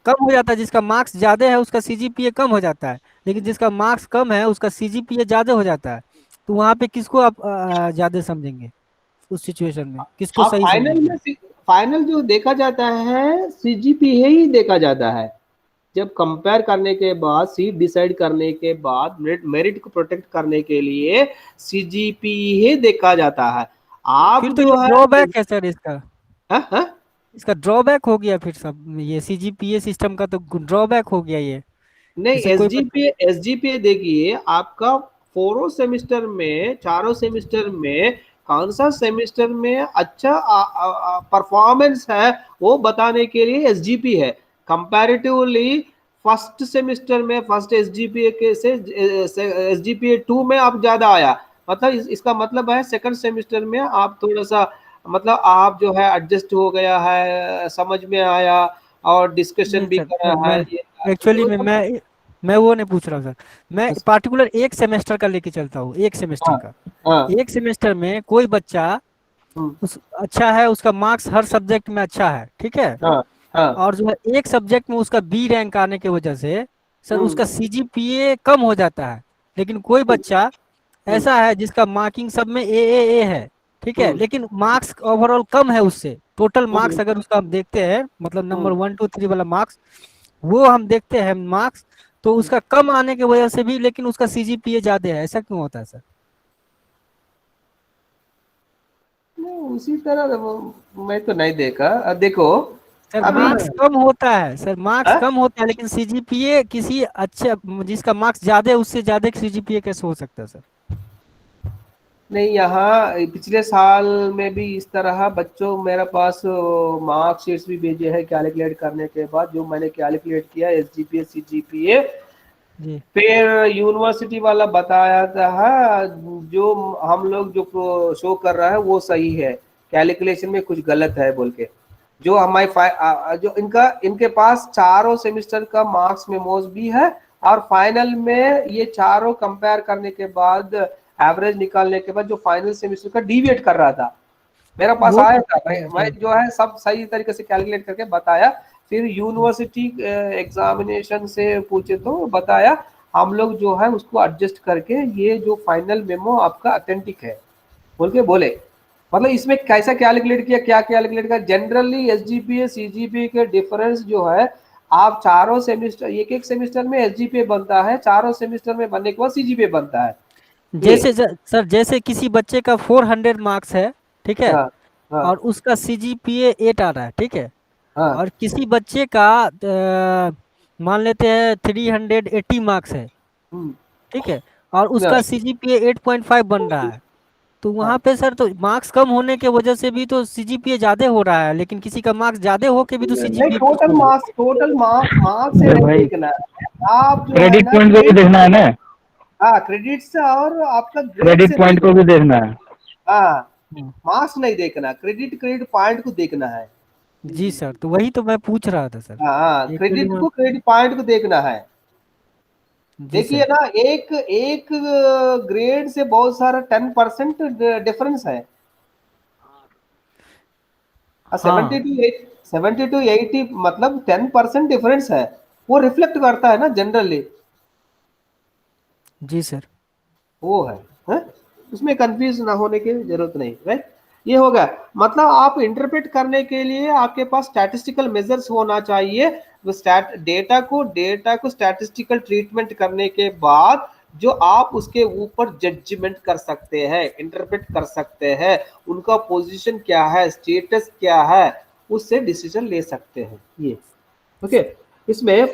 कम हो जाता है, जिसका मार्क्स ज्यादा है उसका सीजीपीए कम हो जाता है, लेकिन जिसका मार्क्स कम है उसका सीजीपीए ज्यादा हो जाता है, तो वहाँ पे किसको आप ज्यादा समझेंगे, उस सिचुएशन में किसको आप सही समझेंगे? फाइनल जो देखा जाता है सीजीपीए ही देखा जाता है, जब कंपेयर करने के बाद, सीट डिसाइड करने के बाद, मेरिट को प्रोटेक्ट करने के लिए सीजीपीए देखा जाता है। आप फिर तो जो ये है ड्रॉबैक है सर इसका, हा? इसका ड्रॉबैक हो गया फिर सब, ये सीजीपीए सिस्टम का तो ड्रॉबैक हो गया ये। नहीं, जैसे कोई एसजीपीए देखिए आपका चारों सेमिस्टर में कौन सा सेमिस्टर में अच्छा परफॉर्मेंस है वो बताने के लिए एसजीपी है। कंपैरेटिवली फर्स्ट सेमिस्टर में फर्स्ट एसजीपीए के से एसजीपीए 2 में आप ज्यादा आया, मतलब इसका मतलब है सेकंड सेमिस्टर में आप थोड़ा सा, मतलब आप जो है एडजस्ट हो गया है, समझ में आया और डिस्कशन नहीं भी सर, करा मैं है ये। एक्चुअली में मैं वो नहीं पूछ रहा हूँ सर, मैं पार्टिकुलर एक सेमेस्टर का लेके चलता हूँ, एक सेमेस्टर हाँ का। हाँ एक सेमेस्टर में कोई बच्चा उस अच्छा है, उसका मार्क्स हर सब्जेक्ट में अच्छा है, ठीक है, हाँ हाँ और जो है एक सब्जेक्ट में उसका बी रैंक आने की वजह से सर उसका सीजीपीए कम हो जाता है, लेकिन कोई बच्चा ऐसा है जिसका मार्किंग सब में ए है, ठीक है, लेकिन मार्क्स ओवरऑल कम है उससे, टोटल मार्क्स अगर उसका हम देखते हैं, मतलब नंबर 1 2 3 वाला मार्क्स वो हम देखते हैं मार्क्स, तो उसका कम आने की वजह से भी लेकिन उसका सीजीपीए ज्यादा है, ऐसा क्यों होता है सर? नहीं, उसी तरह मैं तो नहीं देखा। देखो सर अभी मार्क्स कम होता है, सर मार्क्स हाँ? कम होता है, लेकिन सीजीपीए किसी अच्छे जिसका मार्क्स ज्यादा है उससे ज्यादा सीजीपीए कैसे हो सकता है सर? नहीं, यहाँ पिछले साल में भी इस तरह बच्चों मेरे पास मार्कशीट्स भी भेजे हैं कैलकुलेट करने के बाद, जो मैंने कैलकुलेट किया एसजीपीए सीजीपीए, जी फिर यूनिवर्सिटी वाला बताया था जो हम लोग जो शो कर रहा है वो सही है, कैलकुलेशन में कुछ गलत है बोल के। जो हमारे जो इनके पास चारों सेमिस्टर का मार्क्स मेमोज भी है, और फाइनल में ये चारों कंपेयर करने के बाद एवरेज निकालने के बाद जो फाइनल सेमिस्टर का डिविएट कर रहा था मेरा पास वो आया तो था, मैं जो है सब सही तरीके से कैलकुलेट करके बताया। फिर यूनिवर्सिटी एग्जामिनेशन से पूछे तो बताया हम लोग जो है उसको एडजस्ट करके ये जो फाइनल मेमो आपका ऑथेंटिक है बोल के बोले। मतलब इसमें कैसा कैलकुलेट किया, क्या कैलकुलेट किया, जनरली एसजीपीए सीजीपीए के डिफरेंस जो है, आप चारों सेमिस्टर एक एक सेमिस्टर में एसजीपीए बनता है, चारों सेमिस्टर में बनने के बाद सीजीपीए बनता है ये। जैसे सर जैसे किसी बच्चे का 400 मार्क्स है, ठीक है, हाँ हाँ और उसका सीजीपीए 8 आ रहा है, ठीक है, हाँ और किसी बच्चे का मान लेते हैं 380 मार्क्स है, हम्म, ठीक है, और हाँ, उसका सीजीपीए 8.5 बन रहा है, तो हाँ। वहाँ पे सर तो मार्क्स कम होने के वजह से भी तो सीजीपीए ज्यादा हो रहा है, लेकिन किसी का मार्क्स ज्यादा हो के भी तो नहीं, सीजीपीए कुछ टोटल हो रहा है। मार्क्स, मार्क्स से अरे नहीं भाई, देखना है, आप जो है क्रेडिट ना पॉइंट को भी ग्रेड, देखना है ना, हाँ क्रेडिट से और आपका ग्रेड क्रेडिट से नहीं पॉइंट को देखना। भी देखना है। हाँ, हम्म। मार्क्स नहीं देखना, क्रेडिट पॉइंट को देखना है। जी सर, तो वही तो मैं पूछ रहा था सर। हाँ, एक्चुअली क्रेडिट मैं, को क्रेडिट पॉइंट को देखना है। जी देखिए सर। ना, एक एक ग्रेड से बहुत सारा 10% डिफरेंस है। हाँ 70 to 80 मतलब 10% डिफरेंस है। वो रिफ्लेक्ट करता है ना जनरली। जी सर। वो है? उसमें कंफ्यूज ना होने की जरूरत नहीं, राइट। ये होगा, मतलब आप इंटरप्रेट करने के लिए आपके पास स्टैटिस्टिकल मेजर्स होना चाहिए। वो डेटा को स्टैटिस्टिकल ट्रीटमेंट करने के बाद जो आप उसके ऊपर जजमेंट कर सकते हैं, इंटरप्रेट कर सकते हैं, उनका पोजीशन क्या है, स्टेटस क्या है, उससे डिसीजन ले सकते हैं ये। ओके। इसमें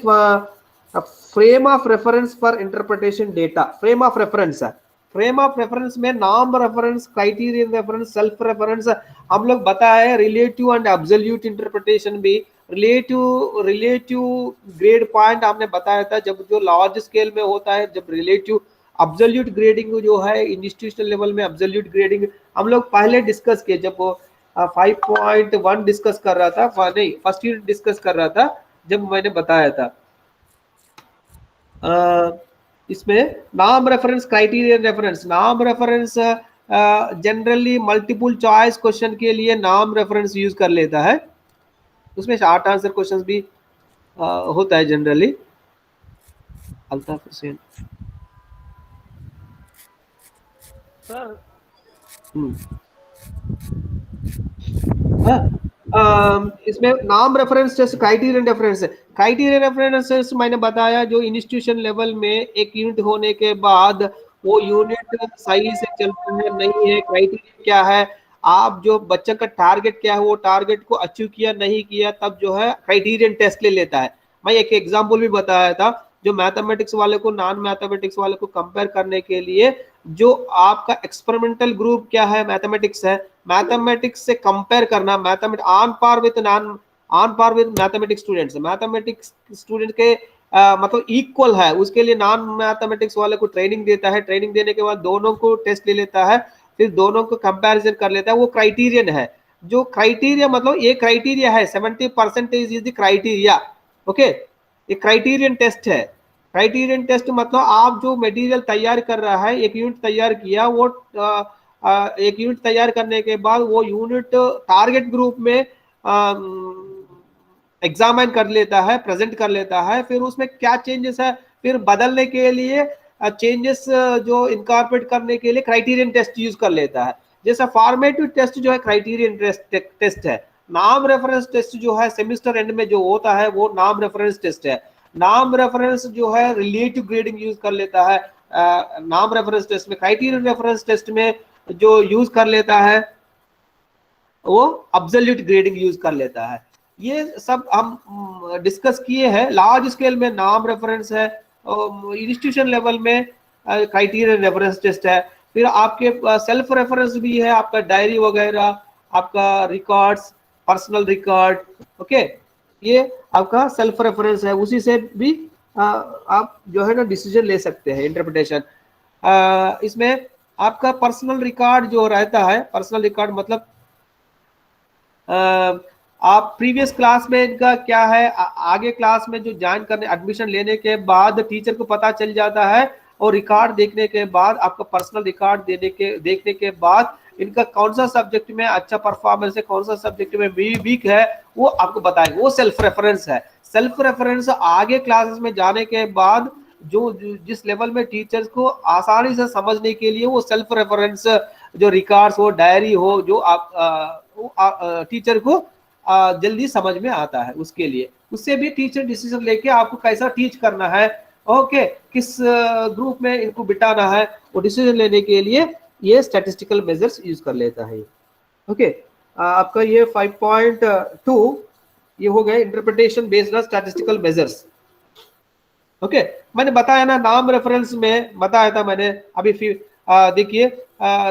frame of reference for interpretation data, frame of reference है। फ्रेम ऑफ रेफरेंस में नाम reference, criterion reference, self reference, हम लोग बताए रिलेटिव एंड एब्सोल्यूट इंटरप्रिटेशन भी। रिलेटिव ग्रेड पॉइंट हमने बताया था जब जो लार्ज स्केल में होता है, जब रिलेटिव। एब्सोल्यूट ग्रेडिंग जो है इंस्टीट्यूशनल लेवल में, एब्सोल्यूट ग्रेडिंग हम लोग पहले डिस्कस किए जब 5.1 डिस्कस कर रहा था, नहीं फर्स्ट ईयर डिस्कस कर रहा था, जब मैंने बताया था। इसमें नाम रेफरेंस, क्राइटेरियन रेफरेंस, नाम reference generally multiple choice question के लिए नाम रेफरेंस यूज कर लेता है। उसमें शॉर्ट आंसर क्वेश्चंस भी होता है जनरली। अल्ताफ हुसैन। सर इसमें नाम रेफरेंस जैसे क्राइटेरियन रेफरेंस है। क्राइटेरियन रेफरेंस मैंने बताया जो इंस्टीट्यूशन लेवल में एक यूनिट होने के बाद वो यूनिट सही से चलता है नहीं है, क्राइटेरियन क्या है, आप जो बच्चे का टारगेट क्या है, वो टारगेट को अचीव किया नहीं किया, तब जो है क्राइटेरियन टेस्ट ले लेता है। मैं एक एग्जांपल भी बताया था, जो मैथमेटिक्स वाले को नॉन मैथमेटिक्स वाले को कंपेयर करने के लिए, जो आपका एक्सपेरिमेंटल ग्रुप क्या है, मैथमेटिक्स है, मैथमेटिक्स से कंपेयर करना, mathematics on par with mathematics students, mathematics student के मतलब इक्वल है, उसके लिए नॉन मैथमेटिक्स वाले को ट्रेनिंग देता है। ट्रेनिंग देने के बाद दोनों को टेस्ट ले लेता है, फिर दोनों को कंपैरिजन कर लेता है। वो क्राइटेरियन है। जो क्राइटेरिया मतलब ये क्राइटेरिया है, 70% इज द क्राइटेरिया। ओके, ये क्राइटेरियन टेस्ट है। क्राइटेरियन टेस्ट मतलब आप जो मटेरियल तैयार कर रहा है, एक यूनिट तैयार किया, वो एक यूनिट तैयार करने के बाद वो यूनिट टारगेट ग्रुप में एग्जामिन कर लेता है, प्रेजेंट कर लेता है, फिर उसमें क्या चेंजेस है, फिर बदलने के लिए चेंजेस जो इनकॉर्पोरेट करने के लिए क्राइटेरियन टेस्ट यूज कर लेता है। जैसा फॉर्मेटिव टेस्ट जो है क्राइटेरियन टेस्ट है। नाम रेफरेंस टेस्ट जो है सेमेस्टर एंड में जो होता है वो नाम रेफरेंस टेस्ट है। नाम रेफरेंस जो है रिलेटिव ग्रेडिंग यूज कर लेता है नाम रेफरेंस टेस्ट में। क्राइटेरियन रेफरेंस टेस्ट में जो यूज कर लेता है वो एब्सोल्यूट ग्रेडिंग यूज कर लेता है। ये सब हम डिस्कस किए हैं। लार्ज स्केल में नाम रेफरेंस है, इंस्टीट्यूशन लेवल में क्राइटेरियन रेफरेंस टेस्ट है, फिर आपके सेल्फ रेफरेंस भी है, आपका डायरी वगैरह, आपका रिकॉर्ड्स, पर्सनल रिकॉर्ड। ओके, ये आपका सेल्फ रेफरेंस है, उसी से भी आप जो है ना डिसीजन ले सकते हैं, इंटरप्रिटेशन। इसमें आपका पर्सनल रिकॉर्ड जो रहता है, पर्सनल रिकॉर्ड मतलब आप प्रीवियस क्लास में इनका क्या है, आगे क्लास में जो ज्वाइन करने एडमिशन लेने के बाद टीचर को पता चल जाता है, और रिकॉर्ड देखने के बाद आपका पर्सनल रिकॉर्ड देखने के बाद इनका कौन सा सब्जेक्ट में अच्छा परफॉर्मेंस है, कौन सा सब्जेक्ट में वीक है, वो आपको बताएंगे। वो सेल्फ रेफरेंस है। सेल्फ रेफरेंस आगे क्लासेस में जाने के बाद जो जिस लेवल में टीचर्स को आसानी से समझने के लिए वो सेल्फ रेफरेंस जो रिकॉर्ड्स हो, डायरी हो, जो आप टीचर को जल्दी समझ में आता है, उसके लिए उससे भी टीचर डिसीजन लेके आपको कैसा टीच करना है, ओके, किस ग्रुप में इनको बिठाना है, वो डिसीजन लेने के लिए ये स्टैटिस्टिकल मेजर्स यूज कर लेता है। ओके, आपका ये 5.2 ये हो गया interpretation based on statistical measures. Okay, मैंने बताया ना, नाम रेफरेंस में बताया था मैंने अभी। देखिए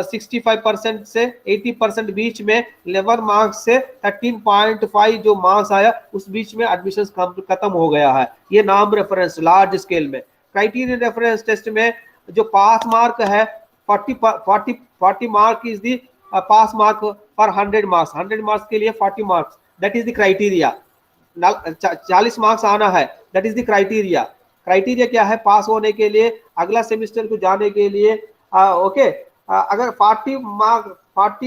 65% से 80% बीच में 11 मार्क्स से 13.5 जो मार्क्स आया, उस बीच में एडमिशन खत्म हो गया है। ये नाम रेफरेंस लार्ज स्केल में। क्राइटेरियन रेफरेंस टेस्ट में जो पास मार्क है 40 mark is the pass mark पर 100 मार्क्स। 100 मार्क्स के लिए 40 marks. That is the criteria. 40 marks आना है, that is the criteria. Criteria क्या है पास होने के लिए, अगला सेमेस्टर को जाने के लिए? ओके, अगर 40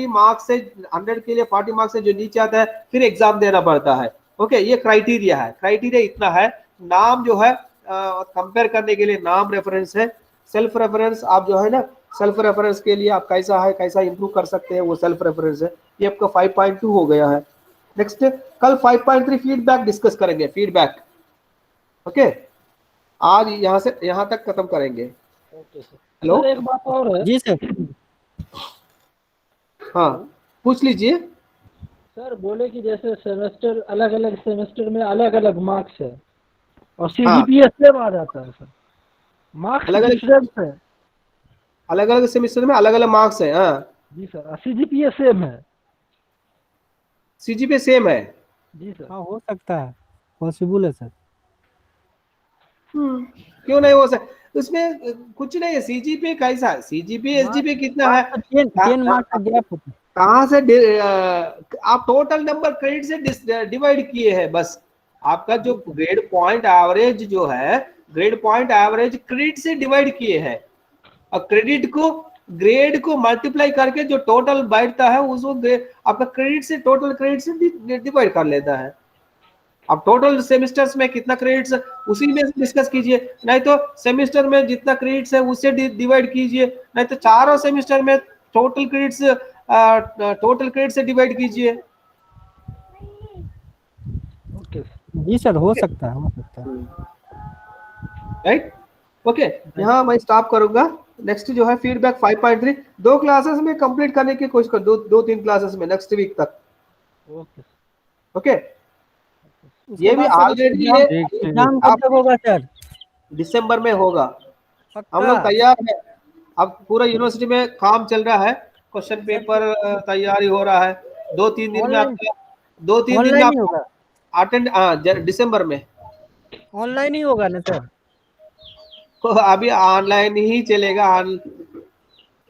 मार्क्स से 100 के लिए 40 मार्क्स से जो नीचे आता है फिर एग्जाम देना पड़ता है। ओके, ये क्राइटेरिया है। क्राइटेरिया इतना है। नाम जो है कंपेयर करने के लिए नाम रेफरेंस है। सेल्फ रेफरेंस आप जो है ना, सेल्फ रेफरेंस के लिए आप कैसा है, कैसा इंप्रूव कर सकते हैं, वो सेल्फ रेफरेंस है। ये आपका 5.2 हो गया है। नेक्स्ट कल 5.3 फीडबैक डिस्कस करेंगे। फीडबैक ओके, आज यहाँ से यहाँ तक खत्म करेंगे। हेलो, सर एक बात और है। जी सर। हाँ पूछ लीजिए। सर बोले कि जैसे सेमेस्टर अलग अलग सेमेस्टर में अलग अलग मार्क्स है और हाँ। सीजीपीए सेम आ जाता है सर, मार्क्स अलग-अलग डिफरेंस है। अलग अलग सेमेस्टर में अलग अलग मार्क्स है। हाँ, जी सर, सीजीपीए सेम है। सीजीपीए सेम है। जी सर। हाँ हो सकता है, पॉसिबल है सर। क्यों नहीं हो सकता? उसमें कुछ नहीं है। सीजीपीए कैसा है, सीजीपीए एसजीपीए कितना है? 10 मार्क्स का गैप होता है। कहाँ से आप टोटल नंबर क्रेडिट से डिवाइड किए हैं बस। आपका जो ग्रेड पॉइंट एवरेज जो है, ग्रेड पॉइंट एवरेज क्रेडिट से डिवाइड किए हैं और क्रेडिट को ग्रेड को मल्टीप्लाई करके जो टोटल बैठता है उसको आपका क्रेडिट से, टोटल क्रेडिट से डिवाइड कर लेता है। अब टोटल सेमेस्टर्स में कितना क्रेडिट्स उसी में डिस्कस कीजिए, नहीं तो सेमेस्टर में जितना क्रेडिट्स है उससे डिवाइड कीजिए, नहीं तो चारों सेमेस्टर में टोटल क्रेडिट से डिवाइड कीजिए। ओके जी सर, हो सकता है, हो सकता है। Right, okay. यहाँ मैं स्टॉप करूंगा। नेक्स्ट जो है फीडबैक 5.3 2 क्लासेस में कंप्लीट करने की कोशिश कर, 2-3 क्लासेस में नेक्स्ट वीक तक। ओके ओके, ये भी ऑलरेडी एग्जाम कब तक होगा सर? दिसंबर में होगा। हम पक्का? लोग तैयार है। अब पूरा यूनिवर्सिटी में काम चल रहा है, क्वेश्चन पेपर तैयारी हो रहा है। 2-3 दिन में ऑनलाइन? आपका 2-3 दिन में ऑनलाइन ही आपका होगा? अटेंड दिसंबर में। ऑनलाइन ही होगा ना सर? तो अभी ऑनलाइन ही चलेगा।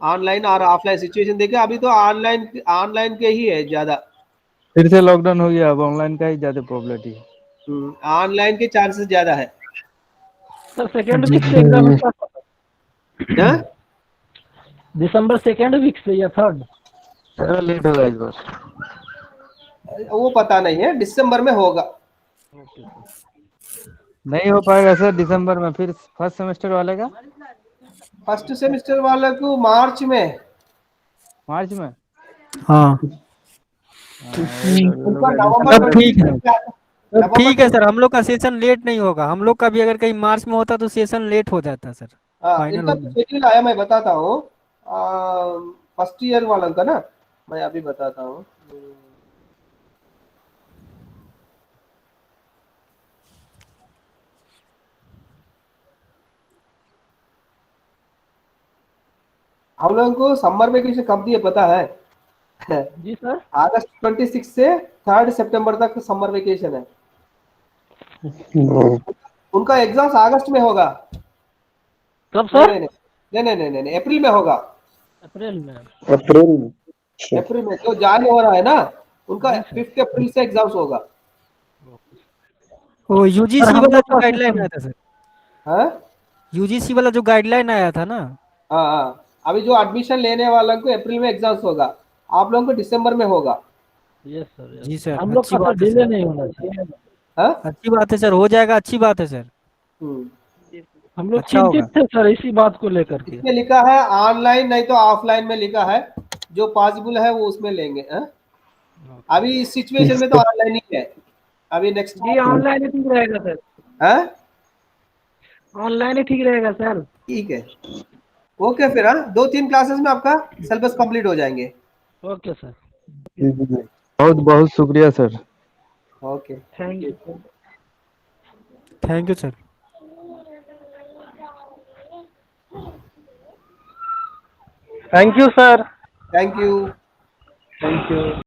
ऑनलाइन और ऑफलाइन सिचुएशन देखे, अभी तो ऑनलाइन के ही है ज्यादा। फिर से लॉकडाउन हो गया, अब ऑनलाइन का ही ज्यादा प्रॉब्लम है। ऑनलाइन के चांसेस ज्यादा है। सर, सेकेंड वीक से एग्जाम हाँ? दिसंबर सेकेंड वीक से या थर्ड? थोड़ा लेट होगा इस बार। वो पता नहीं है, दिसंबर में होगा। नहीं हो पाएगा सर दिसंबर में, फिर फर्स्ट सेमेस्टर वाले का फर्स्ट सेमेस्टर वाले को मार्च में। मार्च में। हाँ उनका नवंबर तब ठीक है। में। तो ठीक है सर, हम लोग का सेशन लेट नहीं होगा। हम लोग का भी अगर कहीं मार्च में होता तो सेशन लेट हो जाता सर। फाइनल इनका होगा। शेड्यूल आया, मैं बताता हूँ। फर्स्ट ईयर वालों का ना, मैं अभी बताता हूँ। हम लोगों को समर वेकेशन कब दिए पता है? जी सर। अगस्त 26 से 3 सितंबर तक समर वेकेशन है। उनका एग्जाम अगस्त में होगा। कब सर? नहीं, अप्रैल में होगा। अप्रैल में? अप्रैल में जो जारी हो रहा है ना, उनका 5 अप्रैल से एग्जाम्स होगा। वो यूजीसी वाला जो गाइडलाइन आया था सर, हाँ यूजीसी वाला जो गाइडलाइन आया था ना। हाँ, अभी जो एडमिशन लेने वालों को अप्रैल में एग्जाम्स होगा, आप लोगों को दिसंबर में होगा। Yes sir. जी सर, हम लोग अच्छी का बात है डिले सर। नहीं होना चाहिए। हाँ? अच्छी बात है सर, हो जाएगा, अच्छी बात है सर। हम लोग अच्छा होगा। चिंतित थे सर इसी बात को लेकर के। इसमें लिखा है ऑनलाइन नहीं तो ऑफलाइन में लिखा है, जो पॉसिबल है वो उसमें लेंगे। हाँ? अभी इस सिचुएशन में तो ऑनलाइन ही है। अभी नेक्स्ट जी ऑनलाइन ही ठीक रहेगा सर। हाँ ऑनलाइन ही ठीक रहेगा सर। ठीक है, ओके। फिर 2-3 क्लासेस में आपका सिलेबस कंप्लीट हो जाएंगे। Okay sir. बहुत बहुत शुक्रिया sir. Okay, thank you. Thank you sir. Thank you sir. Thank you. Thank you.